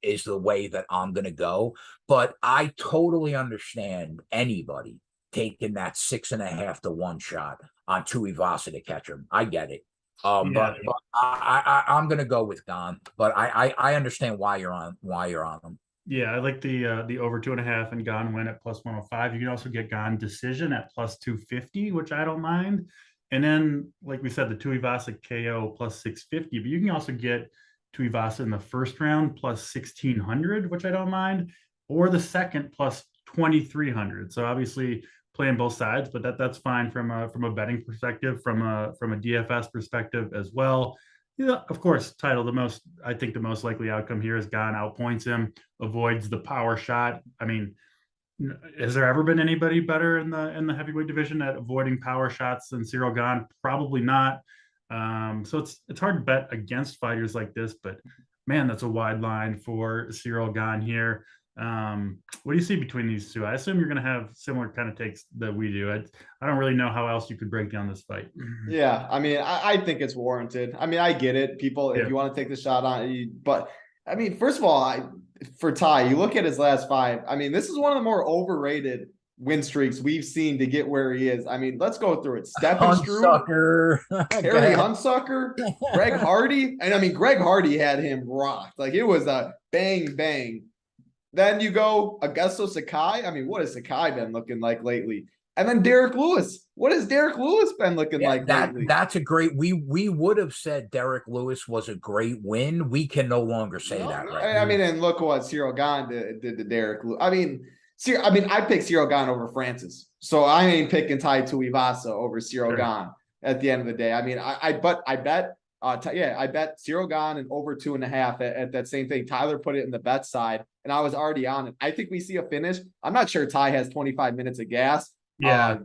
is the way that I'm going to go. But I totally understand anybody taking that 6.5 to 1 shot on Tuivasa to catch him. I get it. But I'm going to go with Gane. But I understand why you're on them. Yeah, I like the over 2.5 and Gane win at plus 105. You can also get Gane decision at plus 250, which I don't mind. And then, like we said, the Tuivasa KO plus 650. But you can also get Tuivasa in the first round plus 1,600, which I don't mind, or the second plus 2,300. So obviously playing both sides, but that's fine from a betting perspective, from a DFS perspective as well. Yeah, of course, title I think the most likely outcome here is Gane outpoints him, avoids the power shot. I mean, has there ever been anybody better in the heavyweight division at avoiding power shots than Cyril Gane? Probably not. So it's hard to bet against fighters like this, but man, that's a wide line for Cyril Gane here. What do you see between these two? I assume you're going to have similar kind of takes that we do. I don't really know how else you could break down this fight. Yeah, I mean, I think it's warranted. I mean, I get it. People, if you want to take the shot on it, but I mean, first of all, for Ty, you look at his last 5. I mean, this is one of the more overrated win streaks we've seen to get where he is. I mean, let's go through it. Hunsucker, Harry Hunsucker, Greg Hardy. And I mean, Greg Hardy had him rocked. Like, it was a bang, bang. Then you go Augusto Sakai. I mean, what has Sakai been looking like lately? And then Derek Lewis. What has Derek Lewis been looking like lately? That's a great. We would have said Derek Lewis was a great win. We can no longer say that. Right? I mean, and look what Cyril Gane did to Derek Lewis. I mean, I picked Cyril Gane over Francis, so I ain't picking Tai Tuivasa over Cyril Gane at the end of the day. I mean, I bet. I bet Cyril Gane and over 2.5 at that same thing. Tyler put it in the bet side, and I was already on it. I think we see a finish. I'm not sure Ty has 25 minutes of gas. Yeah.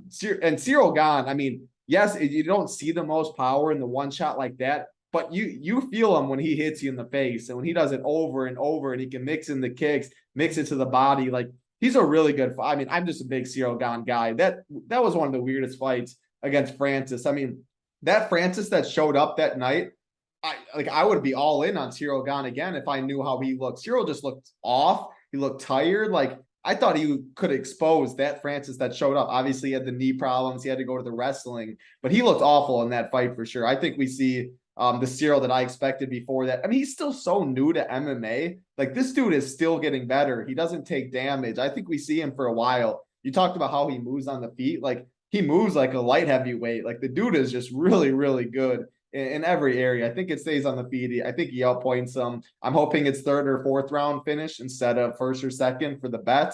And Cyril Gane, I mean, yes, you don't see the most power in the one shot like that, but you feel him when he hits you in the face, and when he does it over and over, and he can mix in the kicks, mix it to the body. Like, he's a really good fight. I mean, I'm just a big Cyril Gane guy. That was one of the weirdest fights against Francis. I mean, that Francis that showed up that night, I would be all in on Cyril Gane again if I knew how he looked. Cyril just looked off. He looked tired. Like, I thought he could expose that Francis that showed up. Obviously, he had the knee problems. He had to go to the wrestling, but he looked awful in that fight for sure. I think we see the Cyril that I expected before that. I mean, he's still so new to MMA. Like, this dude is still getting better. He doesn't take damage. I think we see him for a while. You talked about how he moves on the feet. Like, he moves like a light heavyweight. Like, the dude is just really, really good in every area. I think it stays on the feet. I think he outpoints him. I'm hoping it's 3rd or 4th round finish instead of 1st or 2nd for the bet.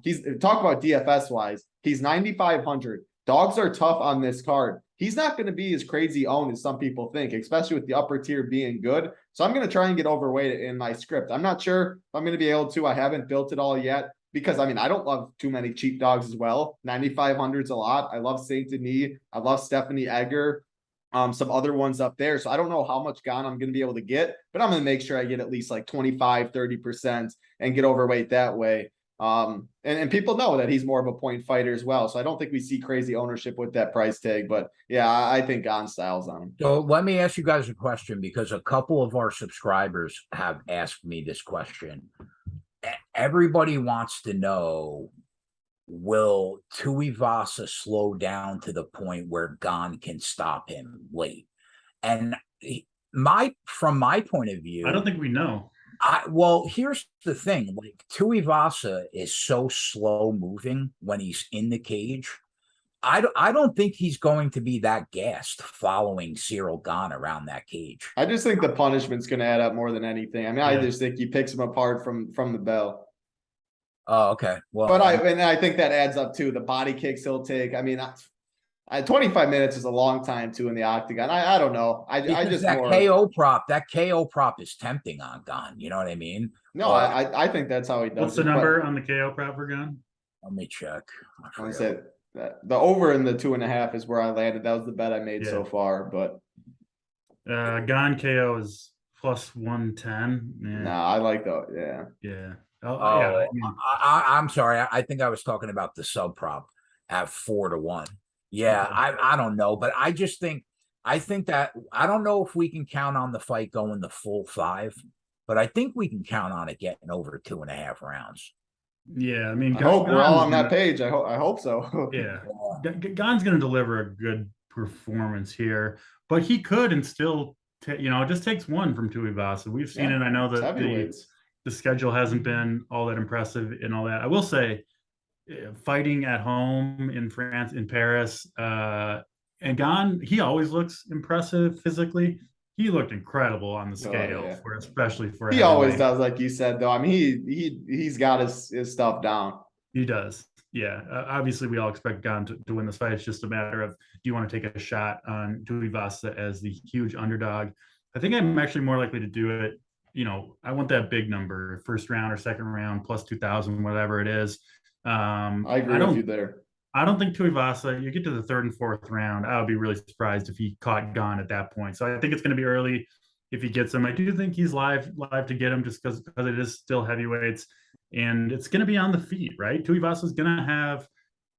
He's talk about DFS wise. He's 9,500. Dogs are tough on this card. He's not going to be as crazy owned as some people think, especially with the upper tier being good. So I'm going to try and get overweight in my script. I'm not sure if I'm going to be able to. I haven't built it all yet because, I mean, I don't love too many cheap dogs as well. 9,500 is a lot. I love Saint Denis. I love Stephanie Egger. Some other ones up there. So I don't know how much Gane I'm going to be able to get, but I'm going to make sure I get at least like 25, 30% and get overweight that way. And people know that he's more of a point fighter as well. So I don't think we see crazy ownership with that price tag, but yeah, I think Gane styles on him. So let me ask you guys a question, because a couple of our subscribers have asked me this question. Everybody wants to know, will Tuivasa slow down to the point where Gane can stop him late? And from my point of view, I don't think we know. Well, here's the thing. Like, Tuivasa is so slow moving when he's in the cage. I don't think he's going to be that gassed following Cyril Gane around that cage. I just think the punishment's going to add up more than anything. I mean, I just think he picks him apart from the bell. Oh, okay. Well, but I think that adds up too. The body kicks he'll take. I mean, 25 minutes is a long time too in the octagon. I don't know. I just that KO prop is tempting on Gane. You know what I mean? No, I think that's how he does. What's the number on the KO prop for Gane? Let me check. I said the over in the 2.5 is where I landed. That was the bet I made so Yeah. far. But Gane KO is plus 110. Yeah. nah, I like the Yeah. Yeah. Oh, I mean, I'm sorry. I think I was talking about the sub prop at 4-1. Yeah, okay. I don't know, but I think that I don't know if we can count on the fight going the full 5, but I think we can count on it getting over 2.5 rounds. Yeah. I mean, I hope we're all on that Gane's page. I hope so. yeah. Gane's going to deliver a good performance here, but he could and still, it just takes one from Tuivasa. We've seen it. I know It's that heavyweights. the schedule hasn't been all that impressive and all that. I will say, fighting at home in France, in Paris, and Gane, he always looks impressive physically. He looked incredible on the scale, Yeah. especially for a He always heavyweight. does, like you said, though. I mean, he's got his stuff down. He does. Yeah. Obviously, we all expect Gane to win this fight. It's just a matter of, do you want to take a shot on Tuivasa as the huge underdog? I think I'm actually more likely to do it. I want that big number, first round or second round, plus 2,000, whatever it is. I agree with you there. I don't think Tuivasa, you get to the third and fourth round, I would be really surprised if he caught Gane at that point. So I think it's going to be early if he gets him. I do think he's live to get him just because it is still heavyweights, and it's going to be on the feet, right? Tuivasa is going to have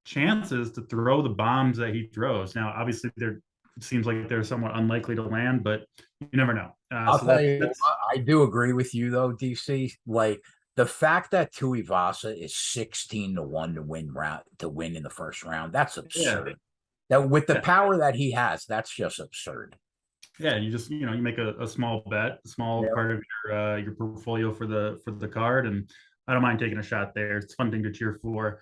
chances to throw the bombs that he throws. Now, obviously, it seems like they're somewhat unlikely to land, but you never know. I'll tell you, I do agree with you though, DC. Like the fact that Tuivasa is 16-1 to win in the first round, that's absurd. Yeah. That with the power that he has, that's just absurd. Yeah, you just you make a small bet, a small part of your portfolio for the card, and I don't mind taking a shot there. It's a fun thing to cheer for.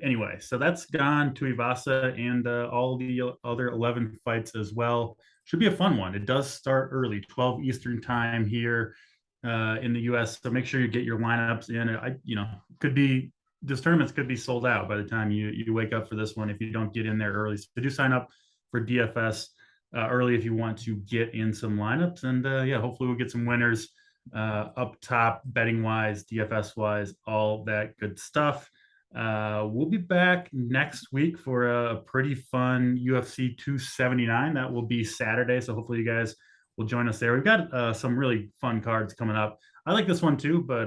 Anyway, so that's Gane, Tuivasa, and all the other 11 fights as well. Should be a fun one. It does start early, 12 Eastern time here in the U.S. So make sure you get your lineups in. Could be this tournaments could be sold out by the time you wake up for this one if you don't get in there early. So do sign up for DFS early if you want to get in some lineups. And hopefully we'll get some winners up top, betting wise, DFS wise, all that good stuff. We'll be back next week for a pretty fun UFC 279. That will be Saturday. So hopefully you guys will join us there. We've got some really fun cards coming up. I like this one too, but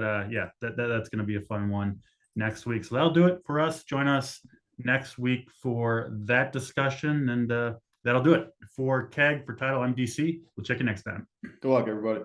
that's going to be a fun one next week. So that'll do it for us. Join us next week for that discussion, and that'll do it for Keg, for Title. I'm DC. We'll check you next time. Good luck, everybody.